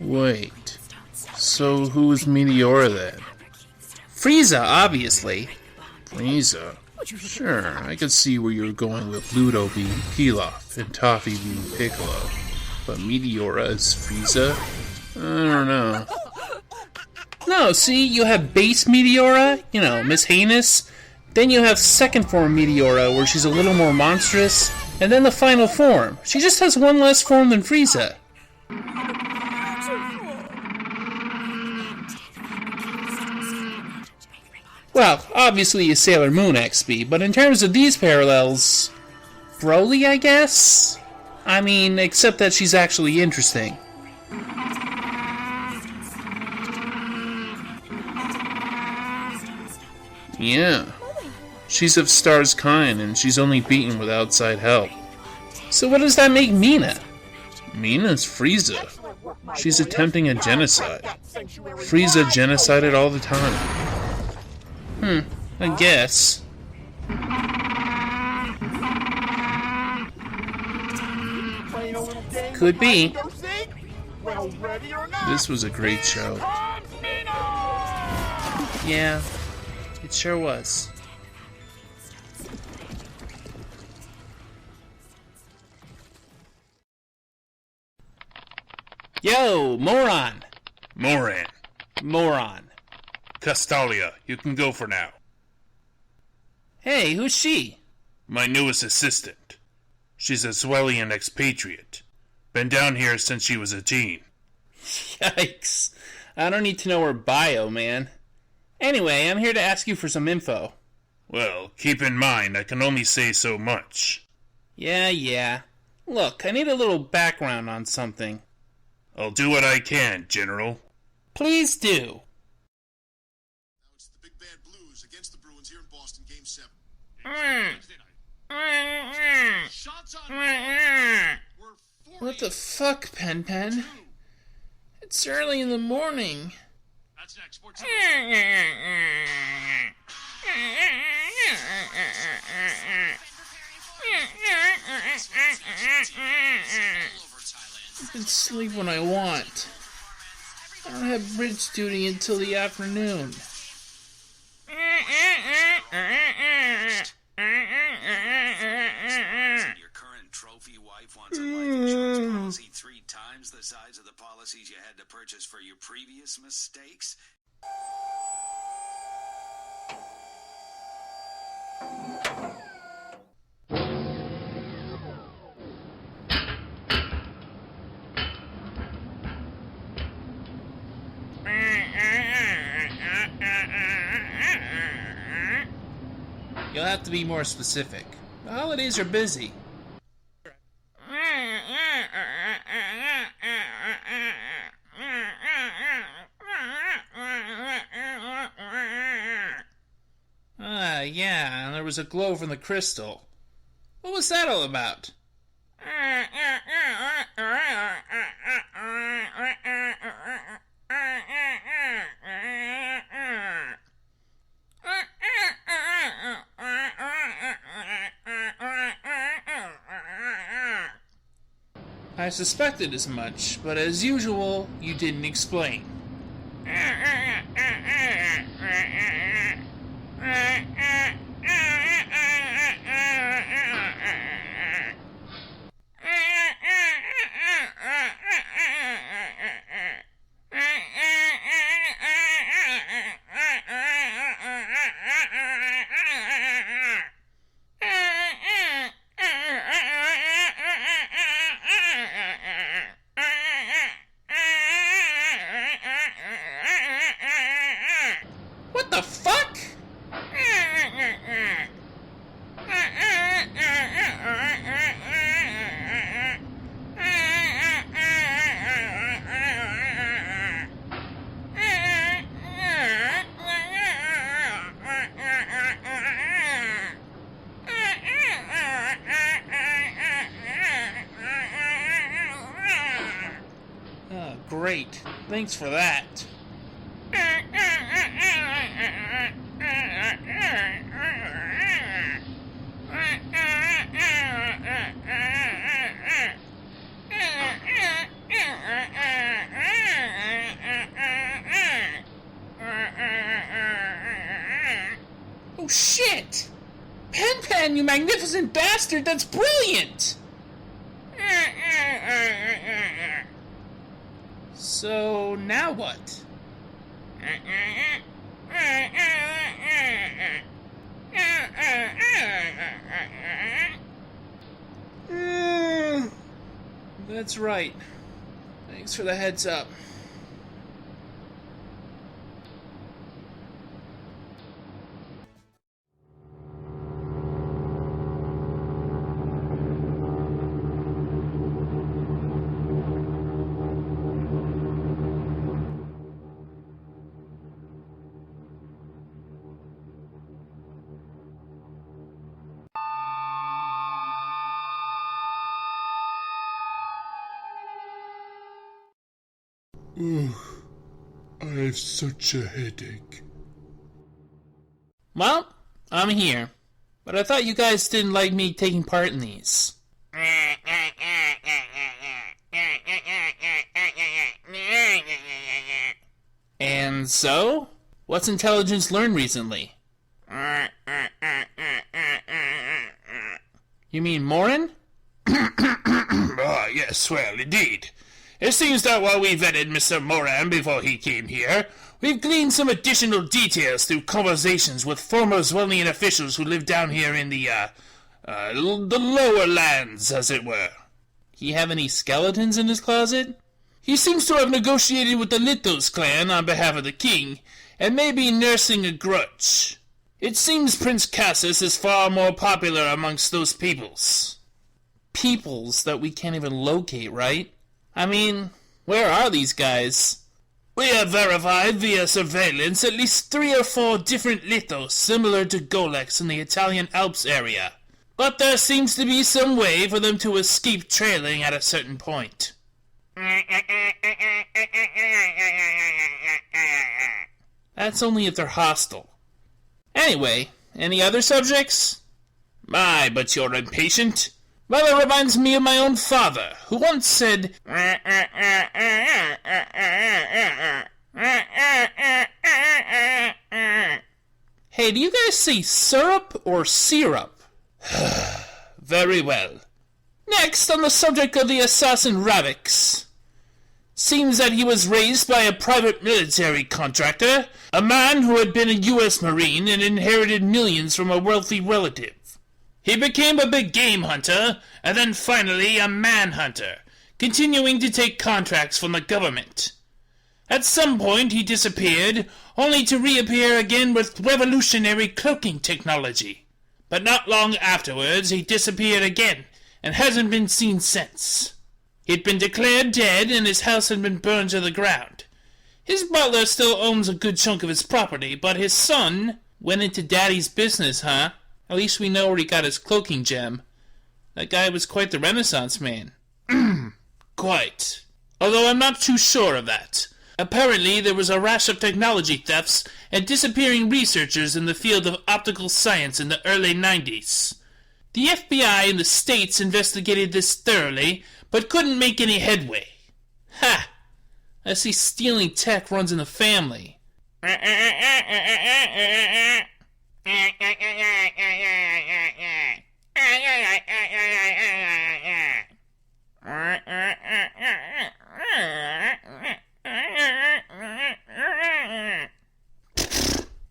S1: Wait, so who was Meteora then? Frieza, obviously. Frieza? Sure, I could see where you're going with Ludo being Pilaf and Toffee being Piccolo. But Meteora is Frieza? I don't know. No, see, you have base Meteora, you know, Miss Heinous. Then you have second form Meteora, where she's a little more monstrous. And then the final form. She just has one less form than Frieza. Well, obviously a Sailor Moon XP, but in terms of these parallels, Broly, I guess? I mean, except that she's actually interesting. Yeah. She's of Star's kind, and she's only beaten with outside help. So what does that make Mina? Mina's Frieza. She's attempting a genocide. Frieza genocided all the time. I guess. Could be. This was a great show. Yeah, it sure was. Yo, moron!
S4: Moran.
S1: Moron.
S4: Castalia, you can go for now.
S1: Hey, who's she?
S4: My newest assistant. She's a Zwellian expatriate. Been down here since she was a teen.
S1: Yikes. I don't need to know her bio, man. Anyway, I'm here to ask you for some info.
S4: Well, keep in mind, I can only say so much.
S1: Yeah. Look, I need a little background on something.
S4: I'll do what I can, General.
S1: Please do.
S7: Now it's the Big Bad Blues against the Bruins here in Boston, Game 7. Shots on We're 40.
S1: What the fuck, Pen? It's early in the morning.
S7: That's next. Sports
S1: I can sleep when I want. I don't have bridge duty until the afternoon.
S8: Your current trophy wife wants a life insurance policy 3 times the size of the policies you had to purchase for your previous mistakes.
S1: You'll have to be more specific. The holidays are busy. Yeah, and there was a glow from the crystal. What was that all about? I suspected as much, but as usual, you didn't explain. great. Thanks for that. Oh shit! Pen, you magnificent bastard, that's brilliant! So, now what? That's right. Thanks for the heads up.
S5: I have such a headache.
S1: Well, I'm here. But I thought you guys didn't like me taking part in these. And so? What's intelligence learned recently? You mean Morin?
S3: Ah, yes, well, indeed. It seems that while we vetted Mr. Moran before he came here, we've gleaned some additional details through conversations with former Zwellian officials who live down here in the lower lands, as it were.
S1: He have any skeletons in his closet?
S3: He seems to have negotiated with the Lithos clan on behalf of the king, and may be nursing a grudge. It seems Prince Cassus is far more popular amongst those peoples.
S1: Peoples that we can't even locate, right? I mean, where are these guys?
S3: We have verified via surveillance at least 3 or 4 different lithos similar to Golex in the Italian Alps area. But there seems to be some way for them to escape trailing at a certain point.
S1: That's only if they're hostile. Anyway, any other subjects?
S3: My, but you're impatient. Rather reminds me of my own father, who once said,
S1: Hey, do you guys say syrup or syrup?
S3: Very well. Next, on the subject of the assassin Ravix. Seems that he was raised by a private military contractor, a man who had been a U.S. Marine and inherited millions from a wealthy relative. He became a big game hunter, and then finally a manhunter, continuing to take contracts from the government. At some point he disappeared, only to reappear again with revolutionary cloaking technology. But not long afterwards he disappeared again, and hasn't been seen since. He'd been declared dead, and his house had been burned to the ground. His butler still owns a good chunk of his property, but his son
S1: went into Daddy's business, huh? At least we know where he got his cloaking gem. That guy was quite the Renaissance man.
S3: Quite. Although I'm not too sure of that. Apparently there was a rash of technology thefts and disappearing researchers in the field of optical science in the early 90s. The FBI in the States investigated this thoroughly, but couldn't make any headway.
S1: Ha! I see stealing tech runs in the family.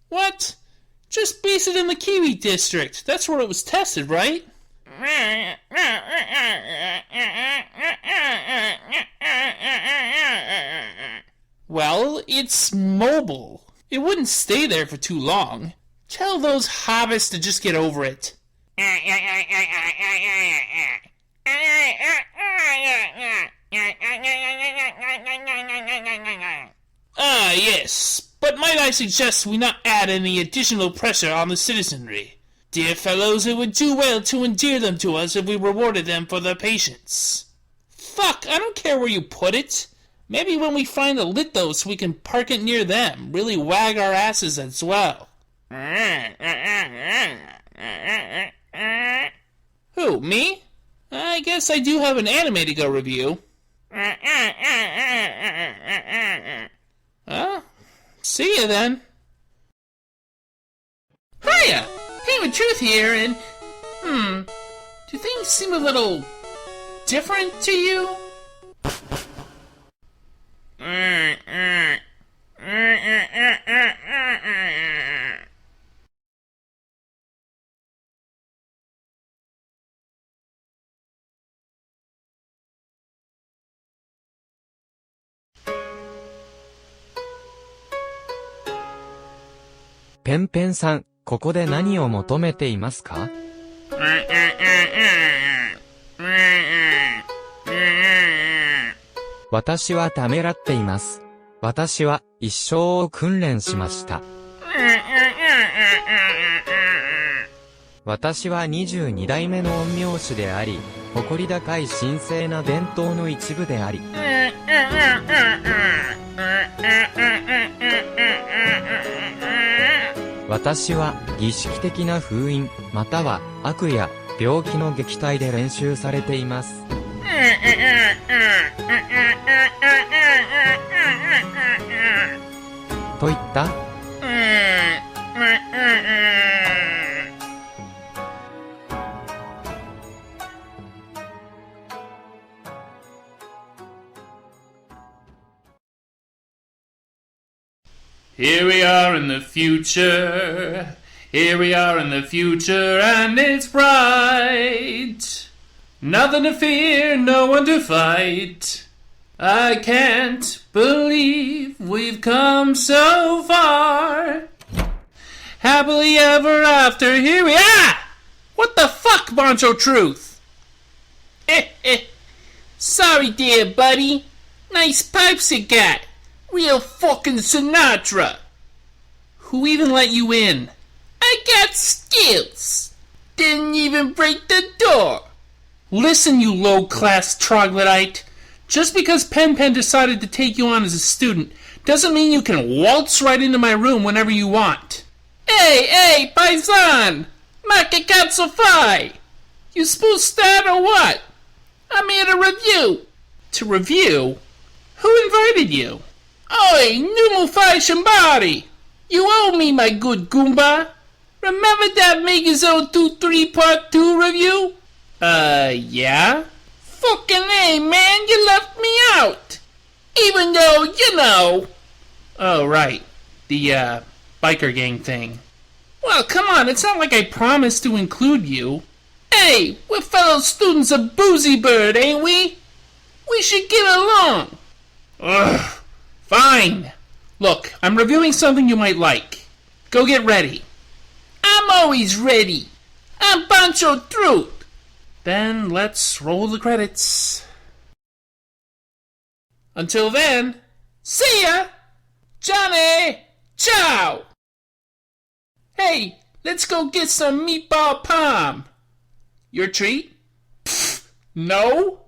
S1: What? Just base it in the Kiwi district. That's where it was tested, right? Well, it's mobile. It wouldn't stay there for too long. Tell those hobbits to just get over it.
S3: Ah, yes. But might I suggest we not add any additional pressure on the citizenry? Dear fellows, it would do well to endear them to us if we rewarded them for their patience.
S1: Fuck, I don't care where you put it. Maybe when we find a lithos, we can park it near them. Really wag our asses as well. Who, me? I guess I do have an anime to go review. See ya then. Hiya! Pain with Truth here, and... do things seem a little... different to you?
S9: ペンペンさん、ここで何を求めていますか？私はためらっています。私は一生を訓練しました。私は22代目の陰陽師であり、誇り高い神聖な伝統の一部であり、私は儀式的な封印、または悪や病気の撃退で練習されています。と言った？Here
S1: we are in the future. Here we are in the future, and it's bright. Nothing to fear, no one to fight. I can't believe we've come so far. Happily ever after, here we are! What the fuck, Boncho Truth? Sorry there, buddy. Nice pipes you got. Real fucking Sinatra. Who even let you in? I got skills. Didn't even break the door. Listen, you low-class troglodyte. Just because Pen Pen decided to take you on as a student doesn't mean you can waltz right into my room whenever you want. Hey, paisan! Ma che cazzo fai? You supposed to start or what? I'm here to review. To review? Who invited you? Oi, Numu Fai Shambari! You owe me, my good Goomba. Remember that Megazone 2-3 Part 2 review? Yeah? Fucking A, man, you left me out! Even though, you know... Oh, right. The, biker gang thing. Well, come on, it's not like I promised to include you. Hey, we're fellow students of Boozy Bird, ain't we? We should get along. Ugh. Fine. Look, I'm reviewing something you might like. Go get ready. I'm always ready. I'm Boncho Truth. Then let's roll the credits. Until then, see ya! Johnny! Ciao! Hey, let's go get some meatball palm. Your treat? Pfft, no?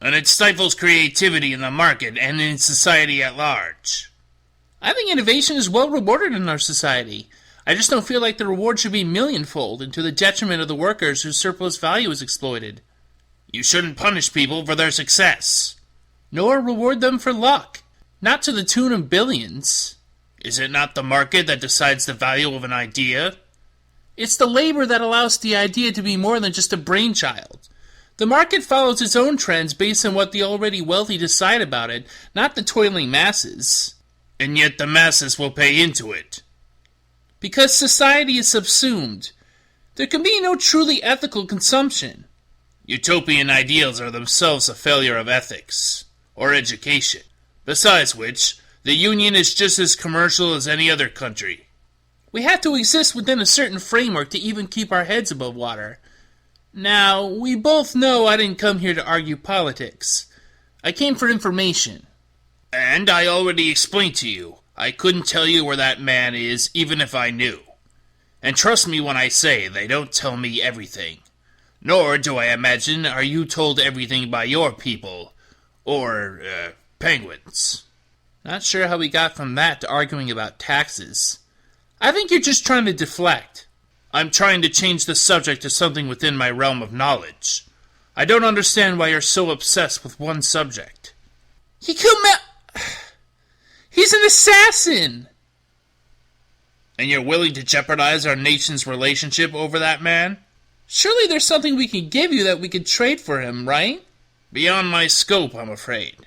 S3: And it stifles creativity in the market and in society at large.
S1: I think innovation is well rewarded in our society. I just don't feel like the reward should be millionfold and to the detriment of the workers whose surplus value is exploited.
S3: You shouldn't punish people for their success.
S1: Nor reward them for luck. Not to the tune of billions.
S3: Is it not the market that decides the value of an idea?
S1: It's the labor that allows the idea to be more than just a brainchild. The market follows its own trends based on what the already wealthy decide about it, not the toiling masses.
S3: And yet the masses will pay into it.
S1: Because society is subsumed. There can be no truly ethical consumption.
S3: Utopian ideals are themselves a failure of ethics, or education. Besides which, the Union is just as commercial as any other country.
S1: We have to exist within a certain framework to even keep our heads above water. Now, we both know I didn't come here to argue politics. I came for information.
S3: And I already explained to you, I couldn't tell you where that man is, even if I knew. And trust me when I say they don't tell me everything. Nor, do I imagine, are you told everything by your people. Or, penguins.
S1: Not sure how we got from that to arguing about taxes. I think you're just trying to deflect.
S3: I'm trying to change the subject to something within my realm of knowledge. I don't understand why you're so obsessed with one subject.
S1: He killed He's an assassin!
S3: And you're willing to jeopardize our nation's relationship over that man?
S1: Surely there's something we can give you that we could trade for him, right?
S3: Beyond my scope, I'm afraid.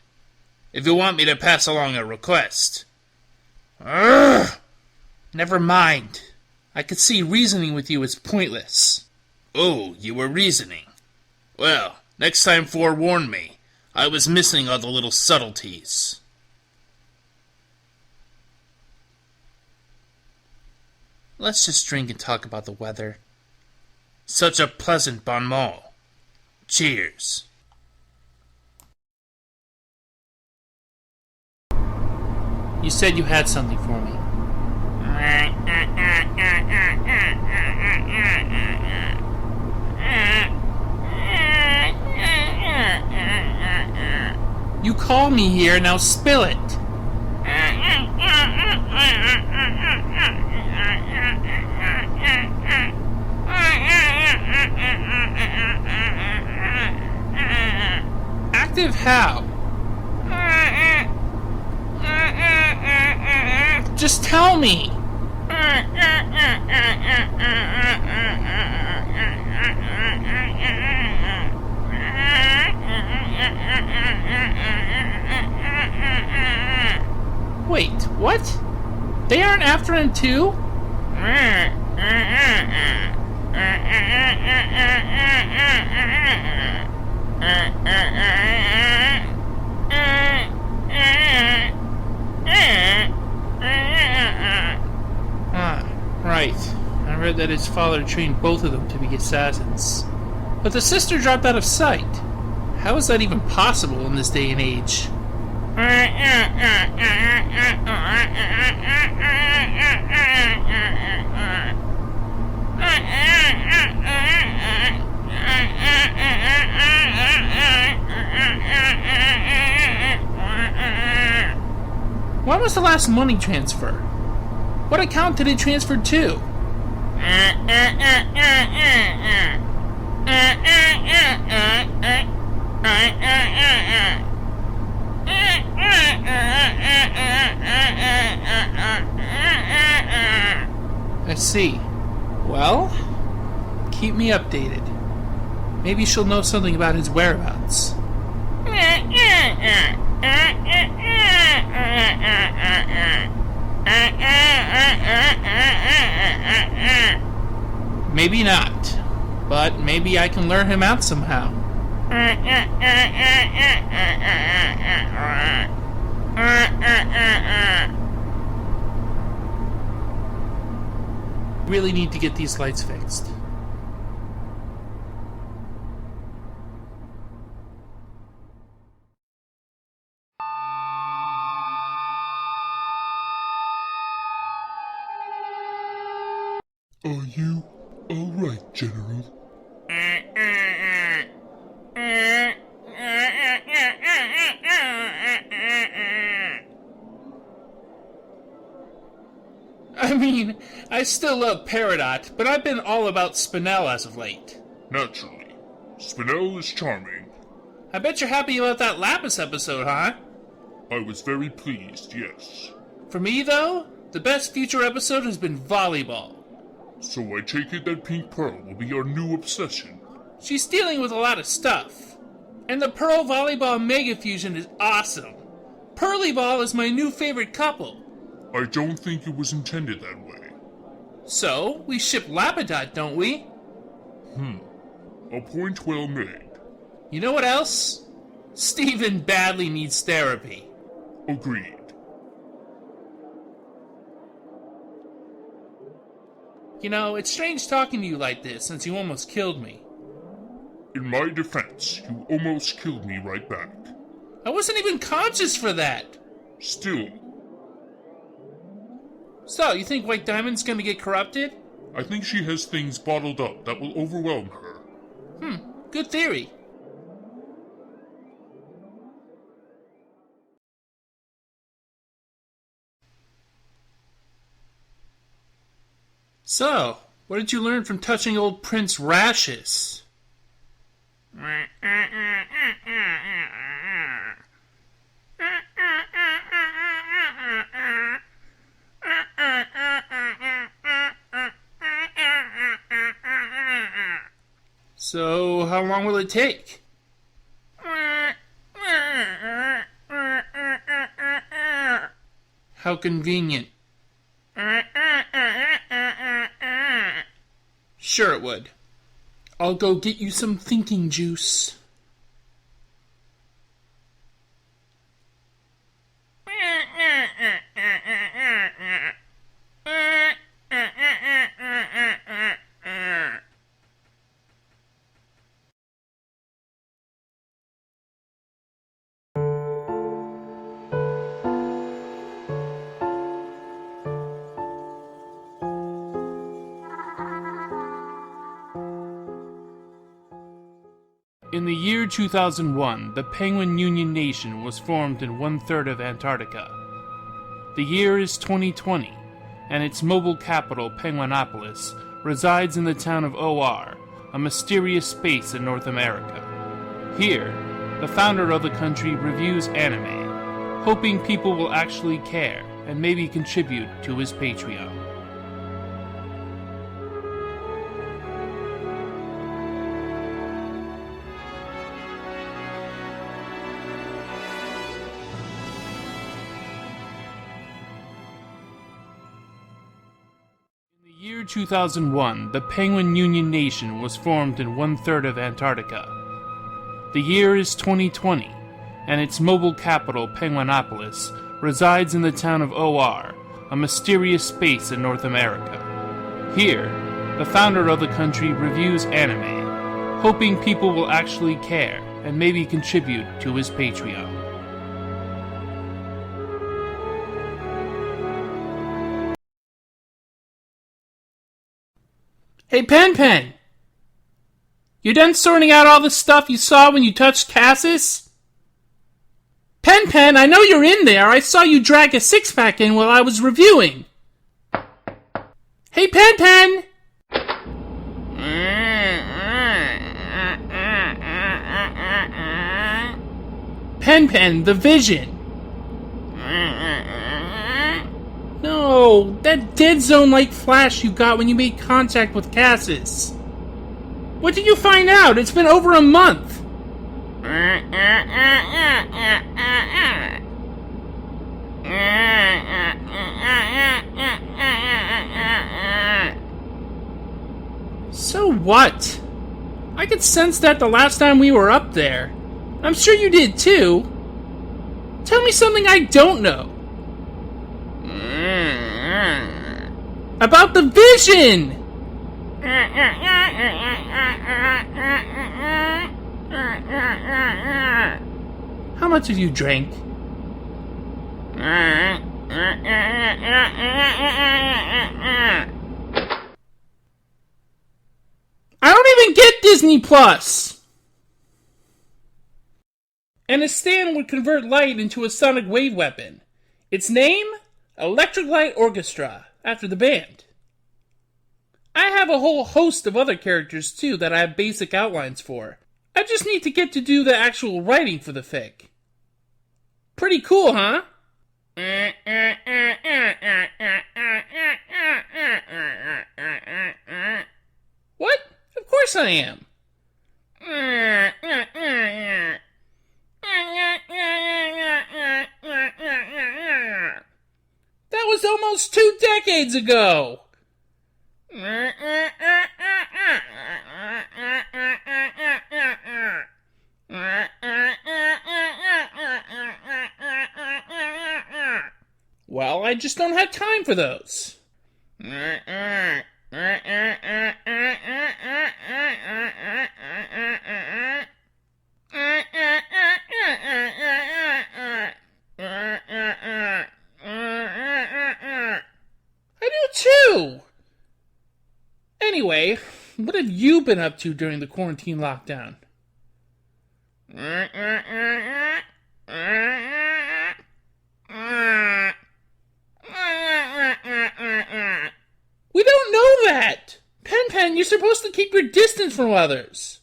S3: If you want me to pass along a request.
S1: Urgh! Never mind. I could see reasoning with you is pointless.
S3: Oh, you were reasoning. Well, next time forewarn me. I was missing all the little subtleties.
S1: Let's just drink and talk about the weather.
S3: Such a pleasant bon mot. Cheers.
S1: You said you had something for me. You called me here, now spill it. Active how? Just tell me. Wait, what? They aren't after him too? Right. I read that his father trained both of them to be assassins. But the sister dropped out of sight. How is that even possible in this day and age? When was the last money transfer? What account did it transfer to? I see. Well, keep me updated. Maybe she'll know something about his whereabouts. Maybe not, but maybe I can lure him out somehow. Really need to get these lights fixed.
S5: Are you all right, General?
S1: I mean, I still love Peridot, but I've been all about Spinel as of late.
S4: Naturally. Spinel is charming.
S1: I bet you're happy about that Lapis episode, huh?
S4: I was very pleased, yes.
S1: For me, though, the best future episode has been volleyball.
S4: So I take it that Pink Pearl will be our new obsession.
S1: She's dealing with a lot of stuff. And the Pearl Volleyball Mega Fusion is awesome. Pearlyball is my new favorite couple.
S4: I don't think it was intended that way.
S1: So, we ship Lapidot, don't we?
S4: A point well made.
S1: You know what else? Steven badly needs therapy.
S4: Agreed.
S1: You know, it's strange talking to you like this since you almost killed me.
S4: In my defense, you almost killed me right back.
S1: I wasn't even conscious for that.
S4: Still,
S1: So, you think White Diamond's gonna get corrupted?
S4: I think she has things bottled up that will overwhelm her.
S1: Good theory. So, what did you learn from touching old Prince Rashes? So, how long will it take? How convenient. Sure it would. I'll go get you some thinking juice. In the year 2001, the Penguin Union Nation was formed in one-third of Antarctica. The year is 2020, and its mobile capital, Penguinopolis, resides in the town of OR, a mysterious space in North America. Here, the founder of the country reviews anime, hoping people will actually care and maybe contribute to his Patreon. In the year 2001, the Penguin Union Nation was formed in one-third of Antarctica. The year is 2020, and its mobile capital, Penguinopolis, resides in the town of OR, a mysterious space in North America. Here, the founder of the country reviews anime, hoping people will actually care and maybe contribute to his Patreon. Hey, Pen! You done sorting out all the stuff you saw when you touched Cassis? Pen, I know you're in there. I saw you drag a six-pack in while I was reviewing. Hey, Pen! Pen, the vision. No, that dead zone-like flash you got when you made contact with Cassis. What did you find out? It's been over a month. So what? I could sense that the last time we were up there. I'm sure you did too. Tell me something I don't know. About the vision! How much have you drank? I don't even get Disney Plus! And a stand would convert light into a sonic wave weapon. Its name? Electric Light Orchestra, after the band. I have a whole host of other characters too that I have basic outlines for. I just need to get to do the actual writing for the fic. Pretty cool, huh? What? Of course I am. That was almost 2 decades ago! Well, I just don't have time for those. I do too! Anyway, what have you you been up to during the quarantine lockdown? We don't know that! Pen, you're supposed to keep your distance from others.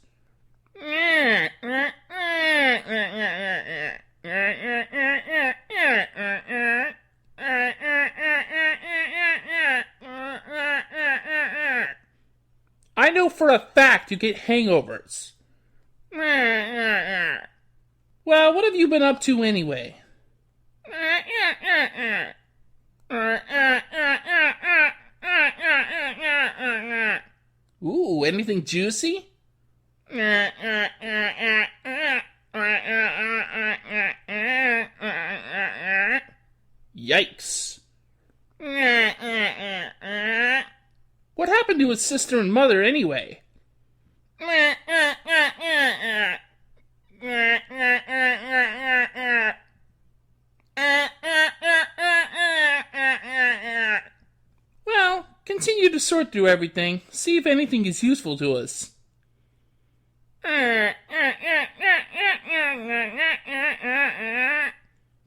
S1: I know for a fact you get hangovers. Well, what have you been up to anyway? Ooh, anything juicy? Yikes. What happened to his sister and mother anyway? Well, continue to sort through everything. See if anything is useful to us.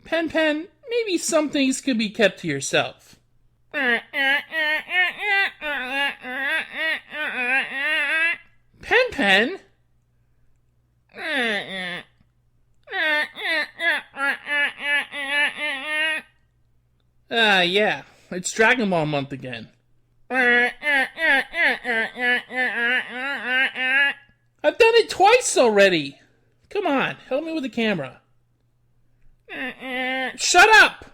S1: Pen, maybe some things could be kept to yourself. Pen? Yeah, it's Dragon Ball month again. I've done it twice already. Come on, help me with the camera. Shut up!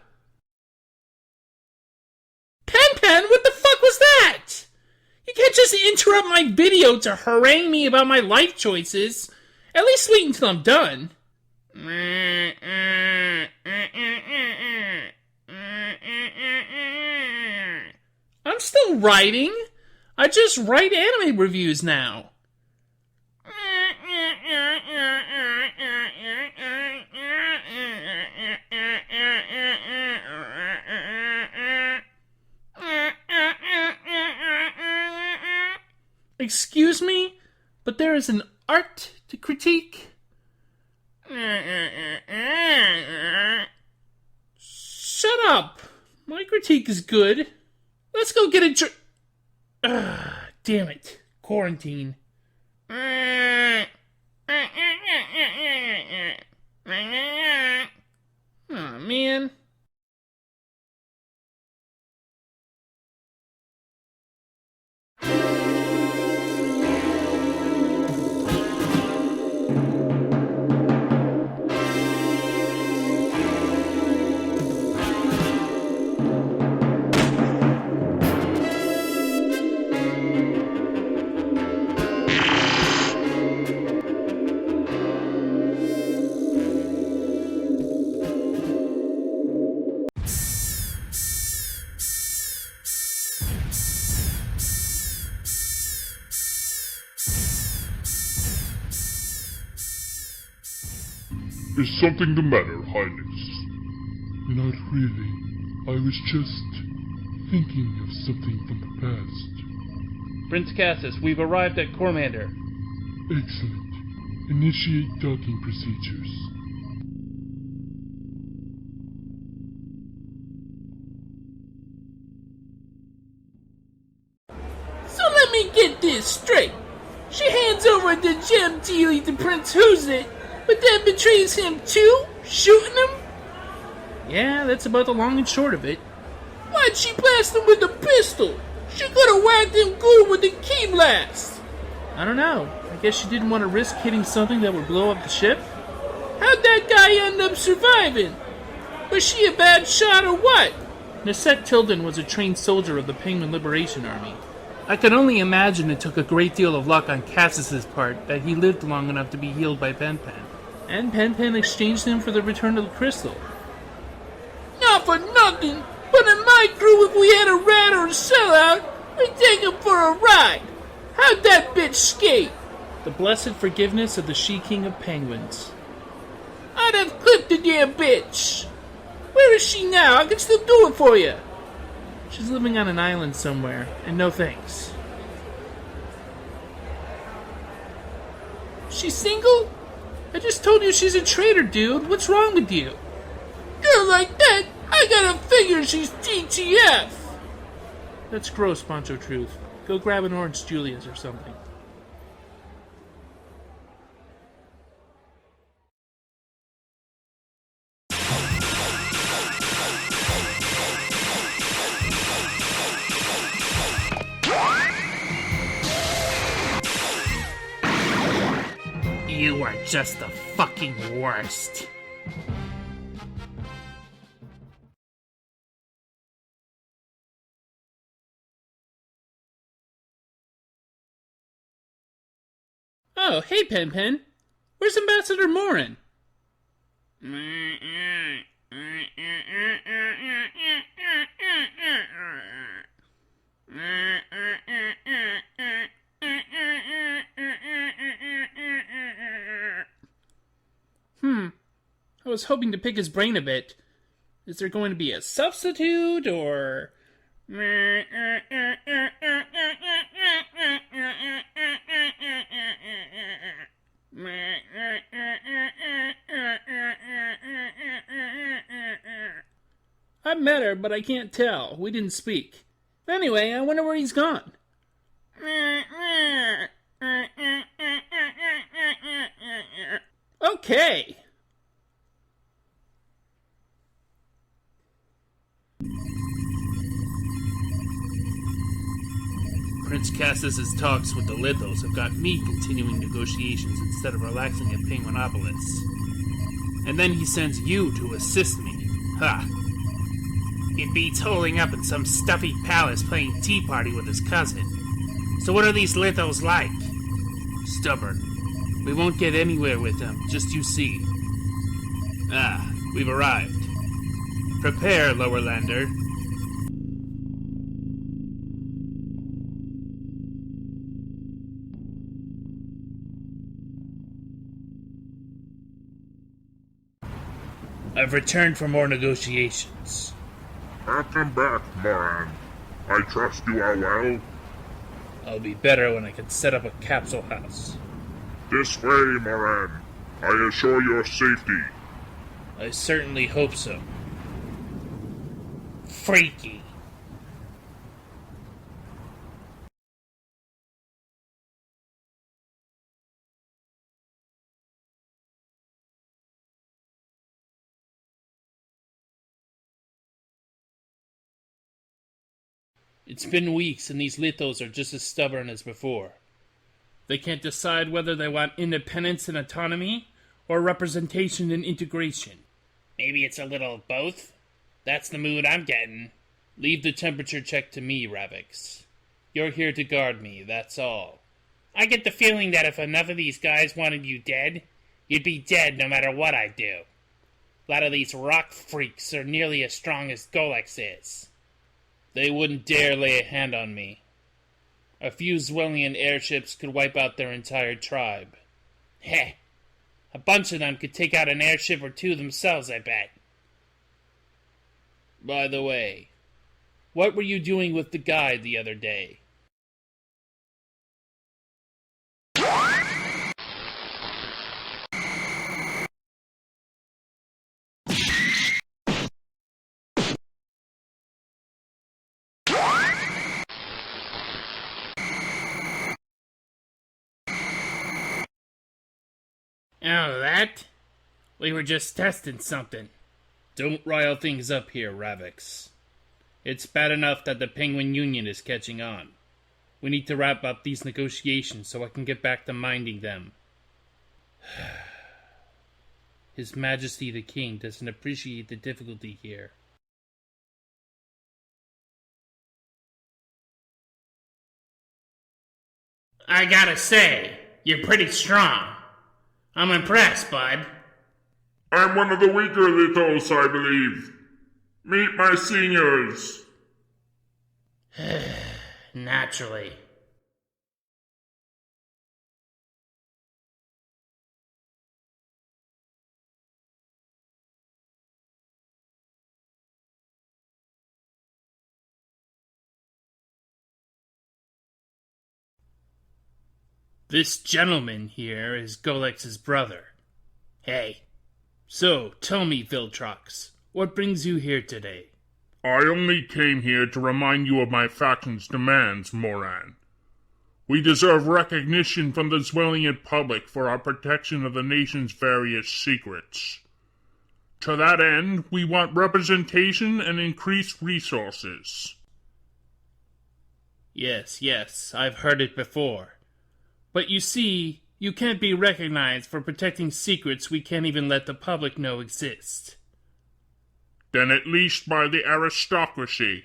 S1: Pen, what the fuck was that? You can't just interrupt my video to harangue me about my life choices. At least wait until I'm done. I'm still writing. I just write anime reviews now. Excuse me, but there is an art to critique. Shut up. My critique is good. Let's go get a damn it. Quarantine. Oh, man.
S5: Is something the matter, Highness? Not really. I was just thinking of something from the past.
S1: Prince Cassis, we've arrived at Cormander.
S5: Excellent. Initiate docking procedures.
S1: So let me get this straight. She hands over the gem dealy to Prince Who's-It, but then betrays him too? Shooting him? Yeah, that's about the long and short of it. Why'd she blast him with a pistol? She could've whacked him good with a key blast. I don't know. I guess she didn't want to risk hitting something that would blow up the ship? How'd that guy end up surviving? Was she a bad shot or what? Nasette Tilden was a trained soldier of the Penguin Liberation Army. I can only imagine it took a great deal of luck on Cassis's part that he lived long enough to be healed by Pen. And Pen exchanged him for the return of the crystal. Not for nothing, but in my crew, if we had a rat or a sellout, we'd take him for a ride. How'd that bitch skate? The blessed forgiveness of the She-King of Penguins. I'd have clipped the damn bitch. Where is she now? I can still do it for you. She's living on an island somewhere, and no thanks. She's single? I just told you she's a traitor, dude. What's wrong with you? Girl like that, I gotta figure she's TTF. That's gross, Poncho Truth. Go grab an Orange Julius or something. You are just the fucking worst. Oh, hey, Pen Pen. Where's Ambassador Morin? I was hoping to pick his brain a bit. Is there going to be a substitute, or... I met her, but I can't tell. We didn't speak. Anyway, I wonder where he's gone. Okay. Prince Cassius's talks with the Lithos have got me continuing negotiations instead of relaxing at Penguinopolis. And then he sends you to assist me. Ha! It beats holing up in some stuffy palace playing tea party with his cousin. So what are these Lithos like? Stubborn. We won't get anywhere with them, just you see. Ah, we've arrived. Prepare, Lowerlander. I've returned for more negotiations.
S5: Welcome back, Moran. I trust you are well.
S1: I'll be better when I can set up a capsule house.
S5: This way, Moran. I assure your safety.
S1: I certainly hope so. Freaky. It's been weeks, and these Lithos are just as stubborn as before. They can't decide whether they want independence and autonomy, or representation and integration. Maybe it's a little of both? That's the mood I'm getting. Leave the temperature check to me, Ravix. You're here to guard me, that's all. I get the feeling that if enough of these guys wanted you dead, you'd be dead no matter what I do. A lot of these rock freaks are nearly as strong as Golex is. They wouldn't dare lay a hand on me. A few Zwellian airships could wipe out their entire tribe. Heh. A bunch of them could take out an airship or two themselves, I bet. By the way, what were you doing with the guide the other day? Oh, that? We were just testing something. Don't rile things up here, Ravix. It's bad enough that the Penguin Union is catching on. We need to wrap up these negotiations so I can get back to minding them. His Majesty the King doesn't appreciate the difficulty here. I gotta say, you're pretty strong. I'm impressed, bud.
S5: I'm one of the weaker Lithos, I believe. Meet my seniors.
S1: Naturally. This gentleman here is Golex's brother. Hey. So, tell me, Viltrox, what brings you here today?
S4: I only came here to remind you of my faction's demands, Moran. We deserve recognition from the Zwellian public for our protection of the nation's various secrets. To that end, we want representation and increased resources.
S1: Yes, I've heard it before. But you see, you can't be recognized for protecting secrets we can't even let the public know exist.
S4: Then at least by the aristocracy.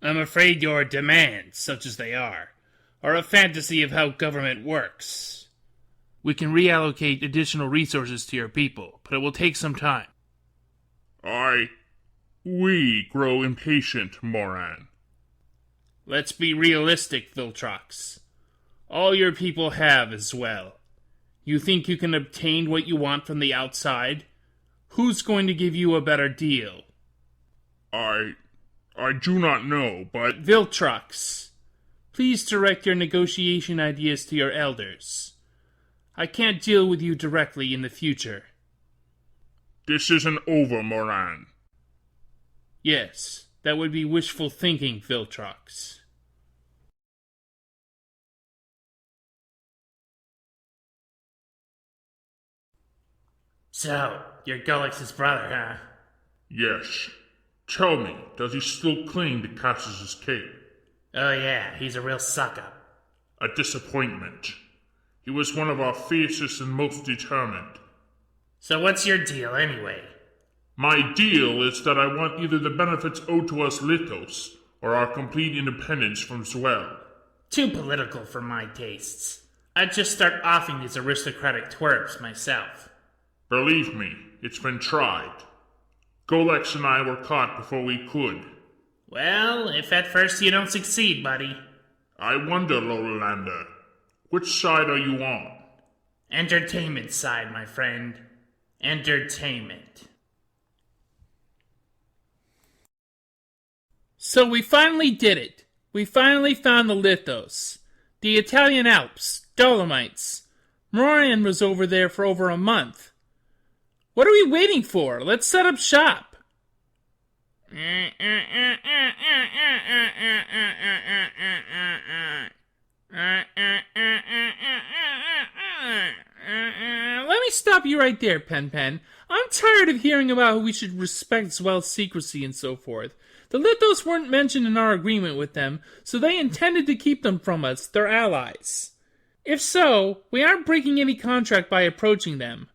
S1: I'm afraid your demands, such as they are a fantasy of how government works. We can reallocate additional resources to your people, but it will take some time.
S4: We grow impatient, Moran.
S1: Let's be realistic, Viltrox. All your people have as well. You think you can obtain what you want from the outside? Who's going to give you a better deal?
S4: I do not know, but...
S1: Viltrox, please direct your negotiation ideas to your elders. I can't deal with you directly in the future.
S4: This isn't over, Moran.
S1: Yes, that would be wishful thinking, Viltrox. So, you're Golex's brother, huh?
S4: Yes. Tell me, does he still cling to Cassius's cape?
S1: Oh yeah, he's a real suck-up.
S4: A disappointment. He was one of our fiercest and most determined.
S1: So what's your deal, anyway?
S4: My deal is that I want either the benefits owed to us Lithos, or our complete independence from Zwell.
S1: Too political for my tastes. I'd just start offing these aristocratic twerps myself.
S4: Believe me, it's been tried. Golex and I were caught before we could.
S1: Well, if at first you don't succeed, buddy.
S4: I wonder, Lowlander, which side are you on?
S1: Entertainment side, my friend. Entertainment. So we finally did it. We finally found the Lithos. The Italian Alps, Dolomites. Morian was over there for over a month. What are we waiting for? Let's set up shop. Let me stop you right there, Pen. I'm tired of hearing about how we should respect Zwell's secrecy and so forth. The Lithos weren't mentioned in our agreement with them, so they intended to keep them from us, their allies. If so, we aren't breaking any contract by approaching them.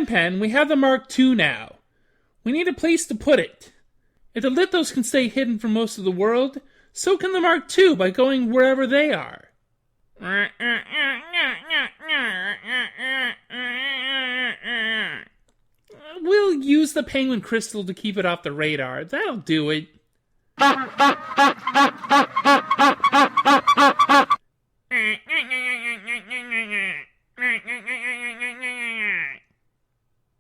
S1: Pen, we have the Mark II now. We need a place to put it. If the Lithos can stay hidden from most of the world, so can the Mark II by going wherever they are. We'll use the penguin crystal to keep it off the radar. That'll do it.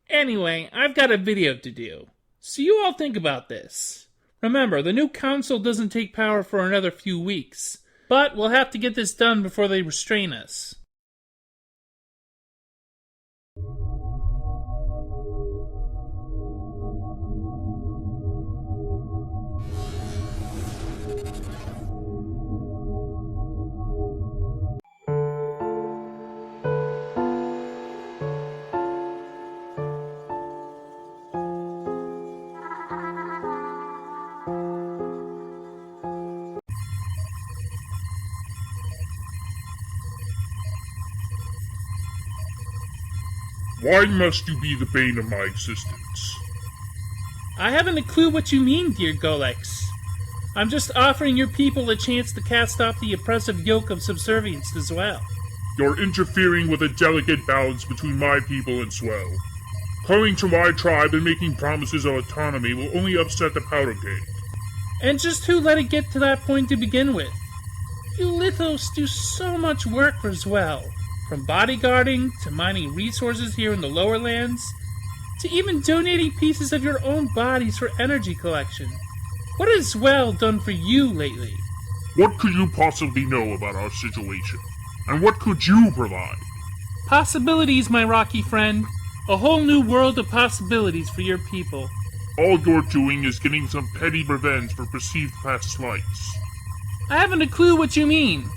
S1: Anyway, I've got a video to do. So you all think about this. Remember, the new council doesn't take power for another few weeks. But we'll have to get this done before they restrain us.
S4: Why must you be the bane of my existence?
S1: I haven't a clue what you mean, dear Golex. I'm just offering your people a chance to cast off the oppressive yoke of subservience as well.
S4: You're interfering with a delicate balance between my people and Swell. Calling to my tribe and making promises of autonomy will only upset the powder keg.
S1: And just who let it get to that point to begin with? You Lithos do so much work for Zwell, from bodyguarding to mining resources here in the lower lands, to even donating pieces of your own bodies for energy collection. What has Zwell done for you lately?
S4: What could you possibly know about our situation? And what could you provide?
S1: Possibilities, my rocky friend. A whole new world of possibilities for your people.
S4: All you're doing is getting some petty revenge for perceived past slights.
S1: I haven't a clue what you mean.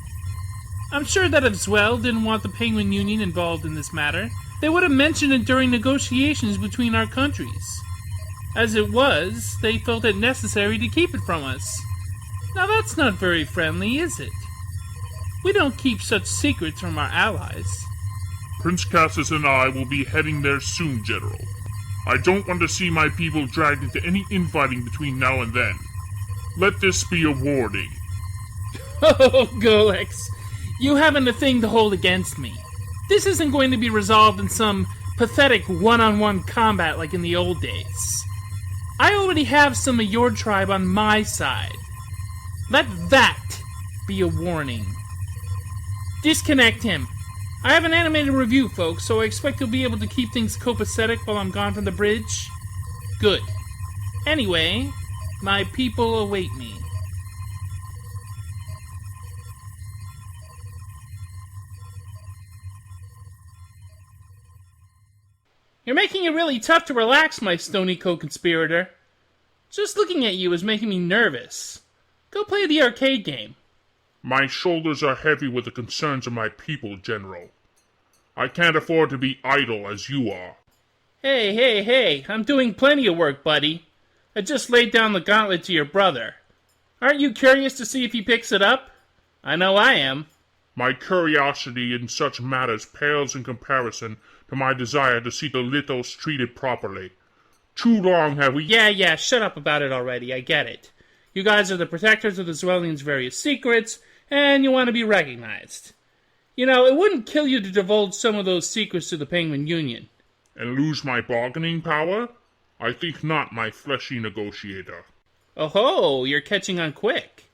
S1: I'm sure that if Zwell didn't want the Penguin Union involved in this matter, they would have mentioned it during negotiations between our countries. As it was, they felt it necessary to keep it from us. Now that's not very friendly, is it? We don't keep such secrets from our allies.
S4: Prince Cassius and I will be heading there soon, General. I don't want to see my people dragged into any infighting between now and then. Let this be a warning.
S1: Oh, Golex, you haven't a thing to hold against me. This isn't going to be resolved in some pathetic one-on-one combat like in the old days. I already have some of your tribe on my side. Let that be a warning. Disconnect him. I have an animated review, folks, so I expect you'll be able to keep things copacetic while I'm gone from the bridge. Good. Anyway, my people await me. You're making it really tough to relax, my stony co-conspirator. Just looking at you is making me nervous. Go play the arcade game.
S4: My shoulders are heavy with the concerns of my people, General. I can't afford to be idle as you are.
S1: Hey, I'm doing plenty of work, buddy. I just laid down the gauntlet to your brother. Aren't you curious to see if he picks it up? I know I am.
S4: My curiosity in such matters pales in comparison to my desire to see the Lithos treated properly. Too long have we...
S1: Yeah, shut up about it already, I get it. You guys are the protectors of the Zwellians' various secrets, and you want to be recognized. You know, it wouldn't kill you to divulge some of those secrets to the Penguin Union.
S4: And lose my bargaining power? I think not, my fleshy negotiator.
S1: Oh-ho, you're catching on quick.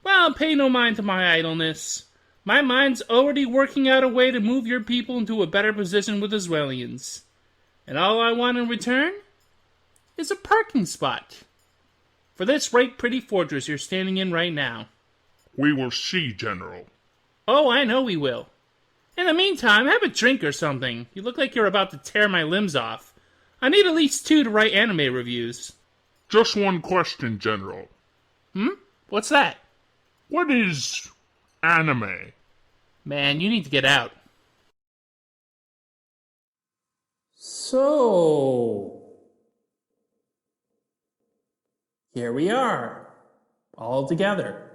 S1: Well, pay no mind to my idleness. My mind's already working out a way to move your people into a better position with the Zwellians. And all I want in return is a parking spot. For this right pretty fortress you're standing in right now.
S4: We will see, General.
S1: Oh, I know we will. In the meantime, have a drink or something. You look like you're about to tear my limbs off. I need at least 2 to write anime reviews.
S4: Just one question, General.
S1: What's that?
S4: What is anime?
S1: Man, you need to get out. So... here we are. All together.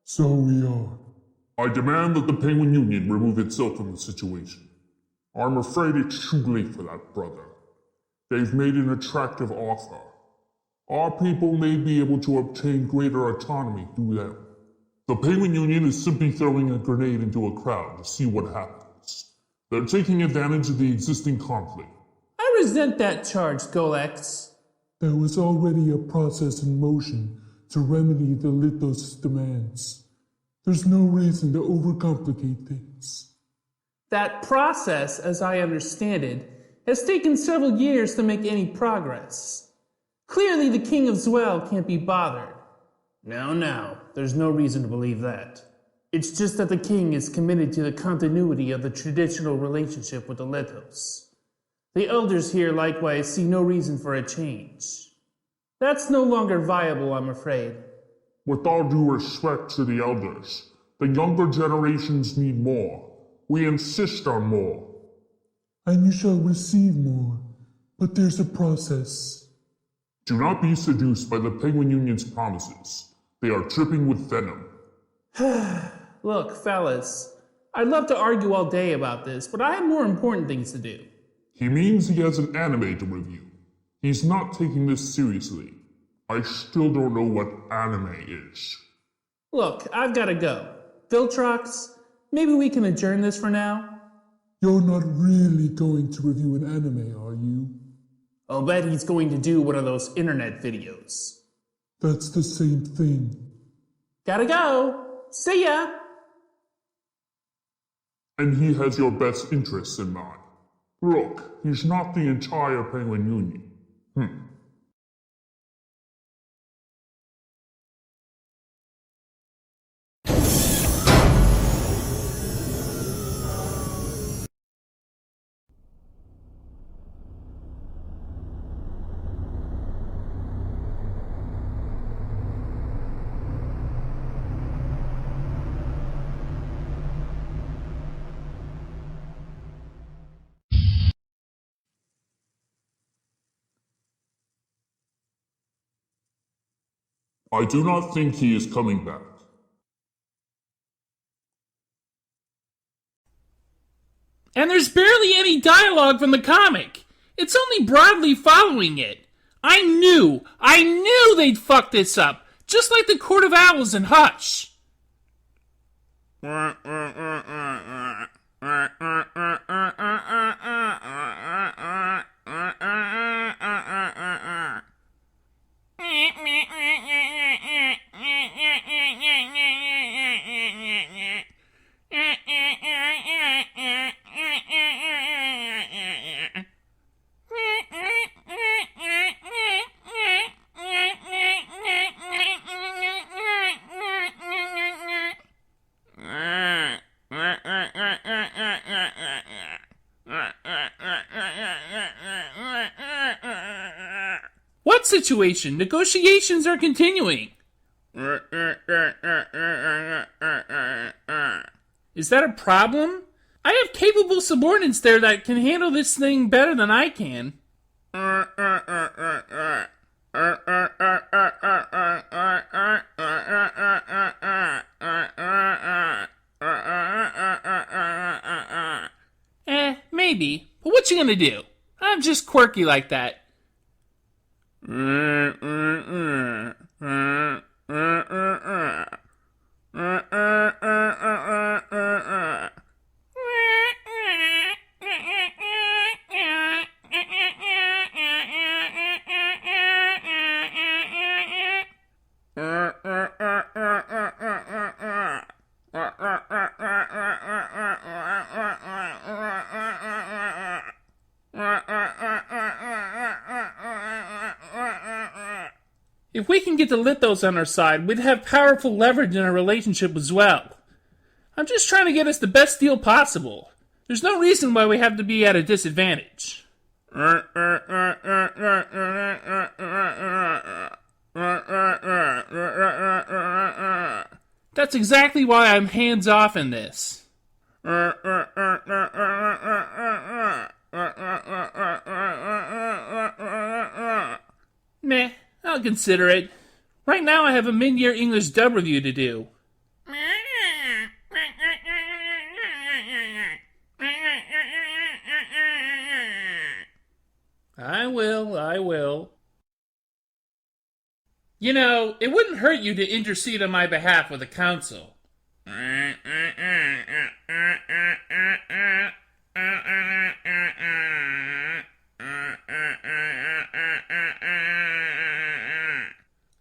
S5: So we are.
S4: I demand that the Penguin Union remove itself from the situation. I'm afraid it's too late for that, brother. They've made an attractive offer. Our people may be able to obtain greater autonomy through them. The Penguin Union is simply throwing a grenade into a crowd to see what happens. They're taking advantage of the existing conflict.
S1: I resent that charge, Golex.
S5: There was already a process in motion to remedy the Lithos' demands. There's no reason to overcomplicate things.
S1: That process, as I understand it, has taken several years to make any progress. Clearly the King of Zwell can't be bothered. No, there's no reason to believe that. It's just that the king is committed to the continuity of the traditional relationship with the Lithos. The elders here likewise see no reason for a change. That's no longer viable, I'm afraid.
S4: With all due respect to the elders, the younger generations need more. We insist on more.
S5: And you shall receive more, but there's a process.
S4: Do not be seduced by the Penguin Union's promises. They are dripping with venom.
S1: Look, fellas, I'd love to argue all day about this, but I have more important things to do.
S4: He means he has an anime to review. He's not taking this seriously. I still don't know what anime is.
S1: Look, I've gotta go. Viltrox, Maybe we can adjourn this for now?
S5: You're not really going to review an anime, are you?
S1: I'll bet he's going to do one of those internet videos.
S5: That's the same thing.
S1: Gotta go. See ya.
S5: And he has your best interests in mind. Look, he's not the entire Penguin Union. I do not think he is coming back.
S1: And there's barely any dialogue from the comic. It's only broadly following it. I knew they'd fuck this up, just like the Court of Owls and Hush. What situation? Negotiations are continuing. Is that a problem? I have capable subordinates there that can handle this thing better than I can. Maybe. But what you gonna do? I'm just quirky like that. If we can get the Lithos on our side, we'd have powerful leverage in our relationship as well. I'm just trying to get us the best deal possible. There's no reason why we have to be at a disadvantage. That's exactly why I'm hands off in this. Meh, I'll consider it. Right now I have a mid-year English dub review to do. I will. You know, it wouldn't hurt you to intercede on my behalf with the council.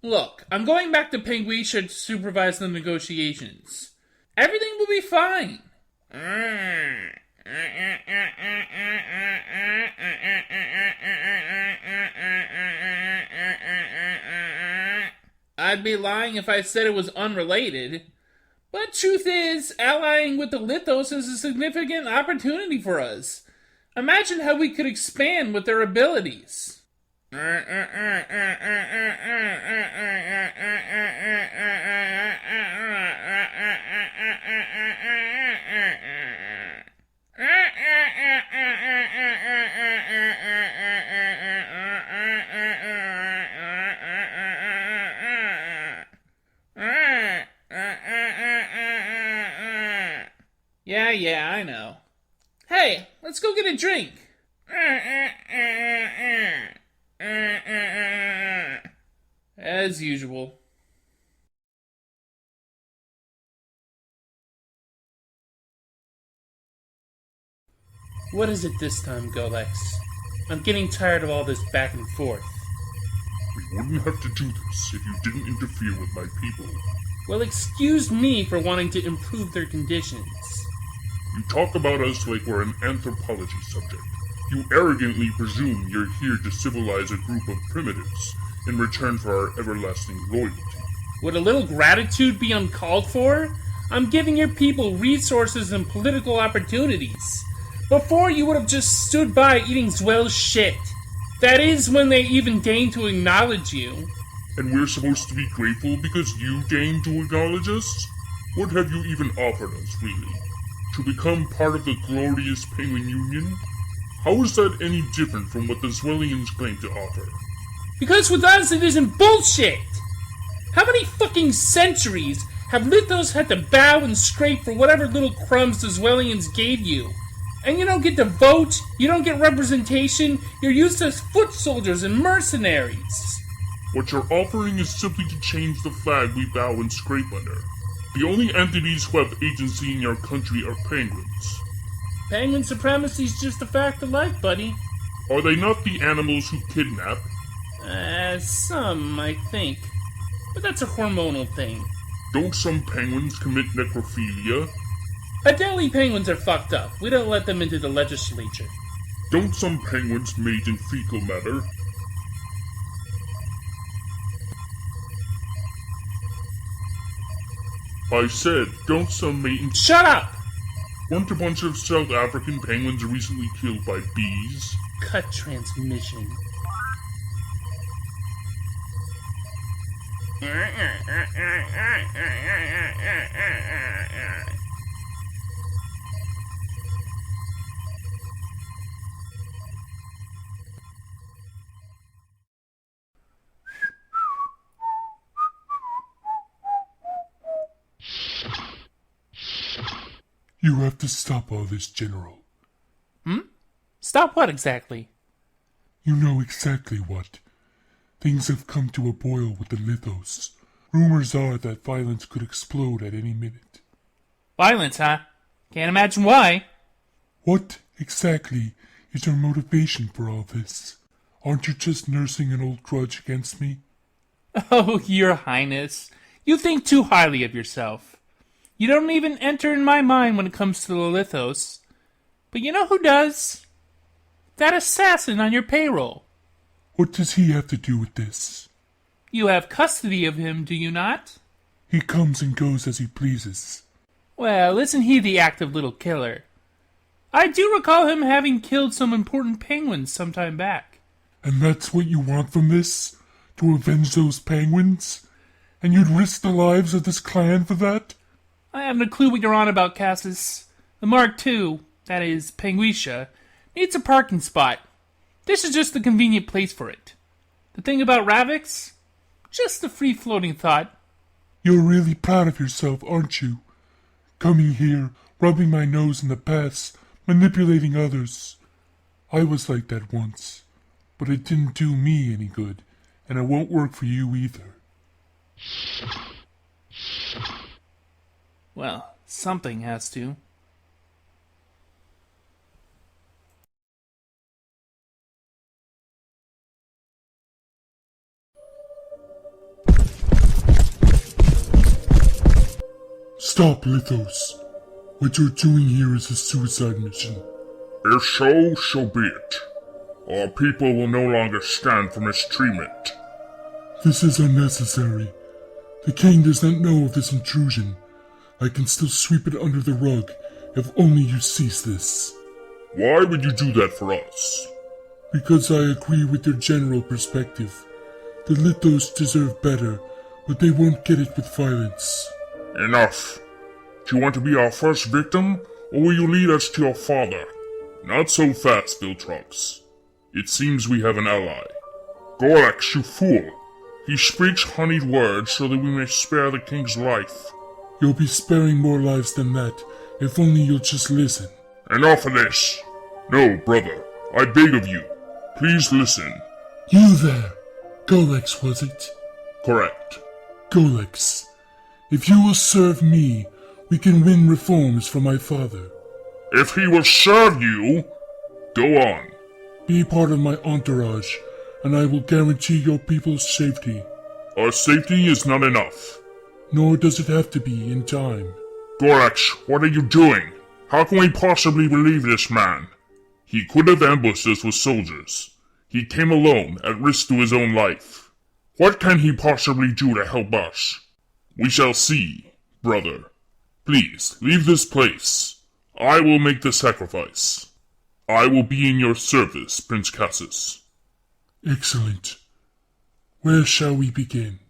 S1: Look, I'm going back to Penguisha to supervise the negotiations. Everything will be fine. I'd be lying if I said it was unrelated. But truth is, allying with the Lithos is a significant opportunity for us. Imagine how we could expand with their abilities. Yeah, I know. Hey, let's go get a drink. As usual. What is it this time, Golex? I'm getting tired of all this back and forth.
S4: We wouldn't have to do this if you didn't interfere with my people.
S1: Well, excuse me for wanting to improve their conditions.
S4: You talk about us like we're an anthropology subject. You arrogantly presume you're here to civilize a group of primitives in return for our everlasting loyalty.
S1: Would a little gratitude be uncalled for? I'm giving your people resources and political opportunities. Before, you would have just stood by eating Zwell's shit. That is when they even deign to acknowledge you.
S4: And we're supposed to be grateful because you deign to acknowledge us? What have you even offered us, really? To become part of the glorious Penguin Union? How is that any different from what the Zwellians claim to offer?
S1: Because with us it isn't bullshit! How many fucking centuries have Lithos had to bow and scrape for whatever little crumbs the Zwellians gave you? And you don't get to vote, you don't get representation, you're used as foot soldiers and mercenaries.
S4: What you're offering is simply to change the flag we bow and scrape under. The only entities who have agency in your country are penguins.
S1: Penguin supremacy's just a fact of life, buddy.
S4: Are they not the animals who kidnap?
S1: Some, I think. But that's a hormonal thing.
S4: Don't some penguins commit necrophilia?
S1: Adelie penguins are fucked up. We don't let them into the legislature.
S4: Don't some penguins mate in fecal matter? I said, don't some mate in...
S1: Shut up!
S4: Weren't a bunch of South African penguins recently killed by bees?
S1: Cut transmission.
S5: You have to stop all this, General.
S1: Stop what exactly?
S5: You know exactly what. Things have come to a boil with the Lithos. Rumors are that violence could explode at any minute.
S1: Violence, huh? Can't imagine why.
S5: What exactly is your motivation for all this? Aren't you just nursing an old grudge against me?
S1: Oh, Your Highness. You think too highly of yourself. You don't even enter in my mind when it comes to the Lithos. But you know who does? That assassin on your payroll.
S5: What does he have to do with this?
S1: You have custody of him, do you not?
S5: He comes and goes as he pleases.
S1: Well, isn't he the active little killer? I do recall him having killed some important penguins some time back.
S5: And that's what you want from this? To avenge those penguins? And you'd risk the lives of this clan for that?
S1: I haven't a clue what you're on about, Cassis. The Mark II, that is, Penguisha, needs a parking spot. This is just the convenient place for it. The thing about Ravix? Just a free-floating thought.
S5: You're really proud of yourself, aren't you? Coming here, rubbing my nose in the past, manipulating others. I was like that once, but it didn't do me any good, and it won't work for you either.
S1: Well, something has to.
S5: Stop, Lithos. What you're doing here is a suicide mission.
S4: If so, so be it. Our people will no longer stand for mistreatment.
S5: This is unnecessary. The king does not know of this intrusion. I can still sweep it under the rug if only you cease this.
S4: Why would you do that for us?
S5: Because I agree with your general perspective. The Lithos deserve better, but they won't get it with violence.
S4: Enough. Do you want to be our first victim, or will you lead us to your father? Not so fast, Bill Trunks. It seems we have an ally. Golex, you fool. He speaks honeyed words so that we may spare the king's life.
S5: You'll be sparing more lives than that, if only you'll just listen.
S4: Enough of this. No, brother, I beg of you. Please listen.
S5: You there. Golex, was it?
S4: Correct.
S5: Golex, if you will serve me, we can win reforms for my father.
S4: If he will serve you, Go on.
S5: Be part of my entourage, and I will guarantee your people's safety.
S4: Our safety is not enough.
S5: Nor does it have to be in time.
S4: Gorax, what are you doing? How can we possibly relieve this man? He could have ambushed us with soldiers. He came alone, at risk to his own life. What can he possibly do to help us? We shall see, brother. Please, leave this place. I will make the sacrifice. I will be in your service, Prince Cassus.
S5: Excellent. Where shall we begin?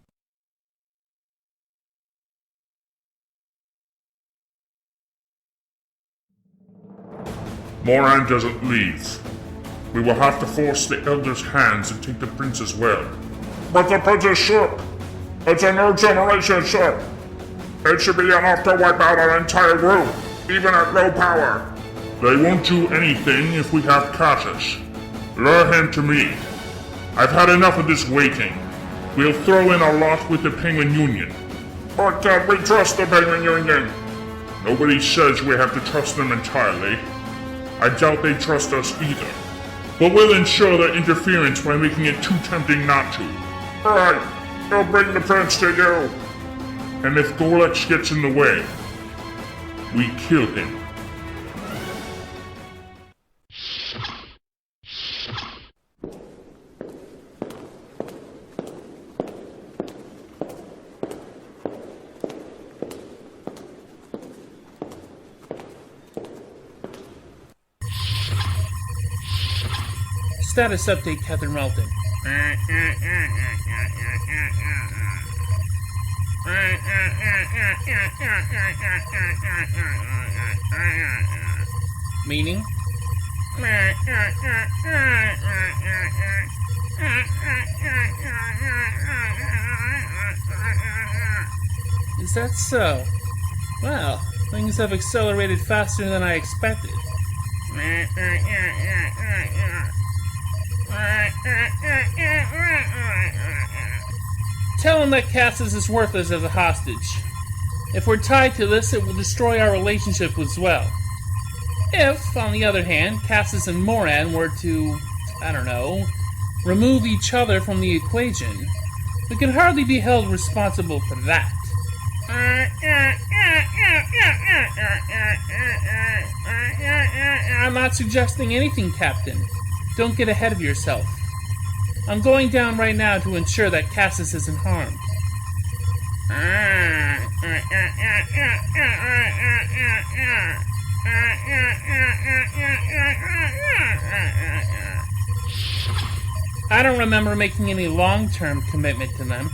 S4: Moran doesn't leave. We will have to force the Elder's hands and take the Prince as well. But the Prince's ship! It's a new generation ship! It should be enough to wipe out an entire group, even at low power. They won't do anything if we have Cassus. Lure him to me. I've had enough of this waiting. We'll throw in a lot with the Penguin Union. But can't we trust the Penguin Union? Nobody says we have to trust them entirely. I doubt they trust us either. But we'll ensure their interference by making it too tempting not to. Alright, we'll bring the Prince to you. And if Golex gets in the way, we kill him.
S1: Status update, Captain Relton. Meaning? Is that so? Well, things have accelerated faster than I expected. Tell him that Cassus is worthless as a hostage. If we're tied to this, it will destroy our relationship with Zwell. If, on the other hand, Cassus and Moran were to, remove each other from the equation, we can hardly be held responsible for that. I'm not suggesting anything, Captain. Don't get ahead of yourself. I'm going down right now to ensure that Cassus isn't harmed. I don't remember making any long-term commitment to them.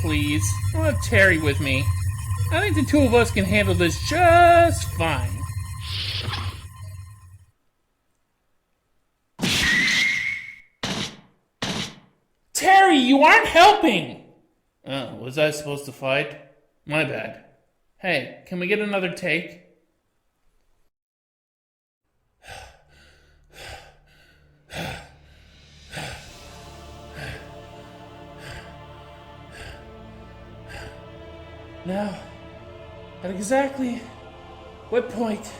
S1: Please, I'll have Terry with me. I think the two of us can handle this just fine. Terry, you aren't helping! Oh, was I supposed to fight? My bad. Hey, can we get another take? Now, at exactly what point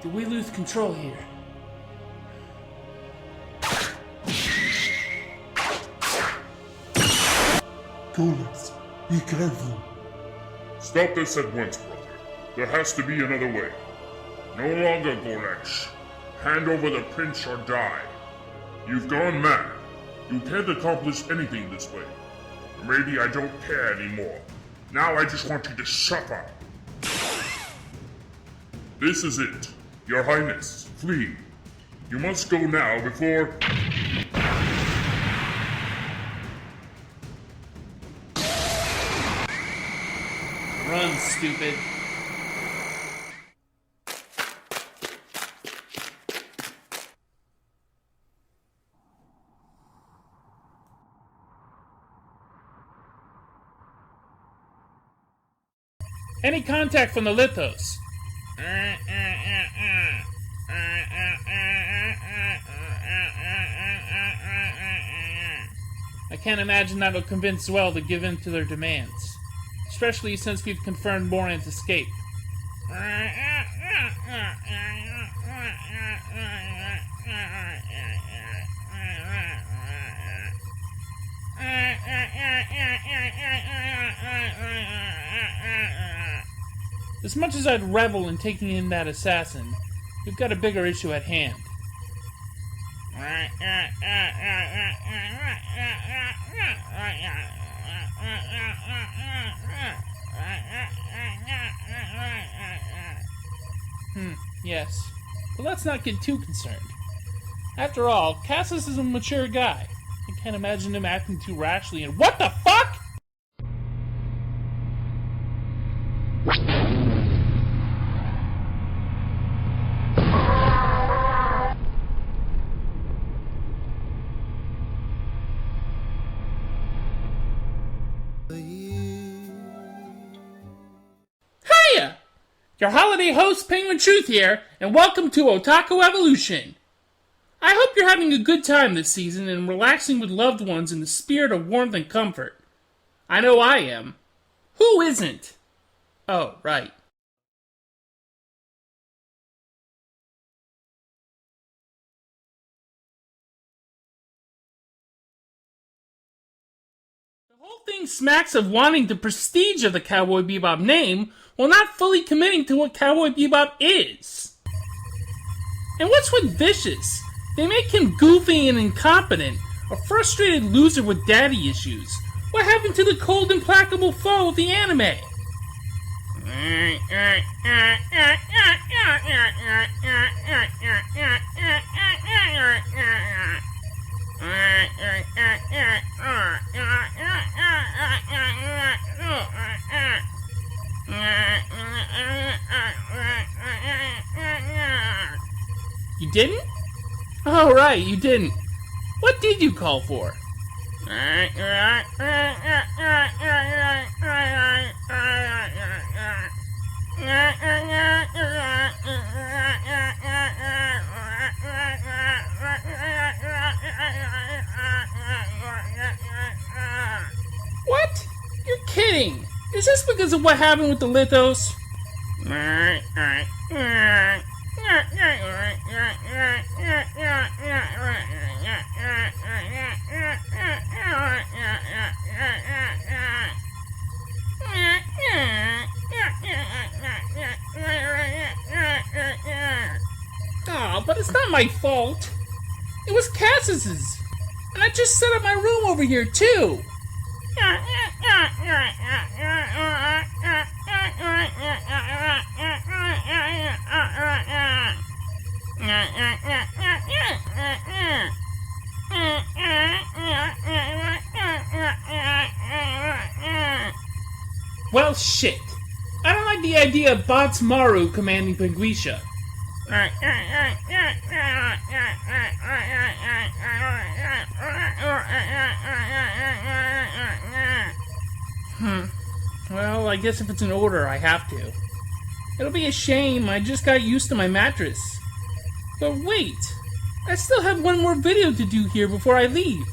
S1: do we lose control here?
S5: Golex, be careful.
S4: Stop this at once, brother. There has to be another way. No longer, Golex. Hand over the Prince or die. You've gone mad. You can't accomplish anything this way. Or maybe I don't care anymore. Now I just want you to suffer. This is it. Your Highness, flee. You must go now before...
S1: Run, stupid. Any contact from the Lithos? I can't imagine that'll convince Zwell to give in to their demands. especially since we've confirmed Moran's escape. As much as I'd revel in taking in that assassin, we've got a bigger issue at hand. Yes. But let's not get too concerned. After all, Cassis is a mature guy. I can't imagine him acting too rashly and— What the fuck?! Hiya! Your holiday host, Penguin Truth here, and welcome to Otaku Evolution. I hope you're having a good time this season and relaxing with loved ones in the spirit of warmth and comfort. I know I am. Who isn't? Oh, right. The whole thing smacks of wanting the prestige of the Cowboy Bebop name while not fully committing to what Cowboy Bebop is. And what's with Vicious? They make him goofy and incompetent, a frustrated loser with daddy issues. What happened to the cold, implacable foe of the anime? You didn't? Oh, right, you didn't. What did you call for? What? You're kidding! Is this because of what happened with the Lithos? Oh, but it's not my fault. It was Cassis's. And I just set up my room over here, too. Well, shit. I don't like the idea of Bots Maru commanding Penguisha. Well, I guess if it's an order, I have to. It'll be a shame, I just got used to my mattress. But wait, I still have one more video to do here before I leave.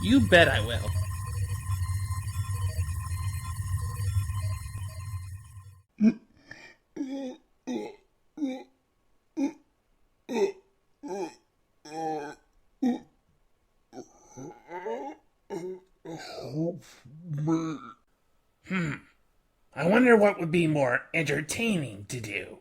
S1: You bet I will. I wonder what would be more entertaining to do.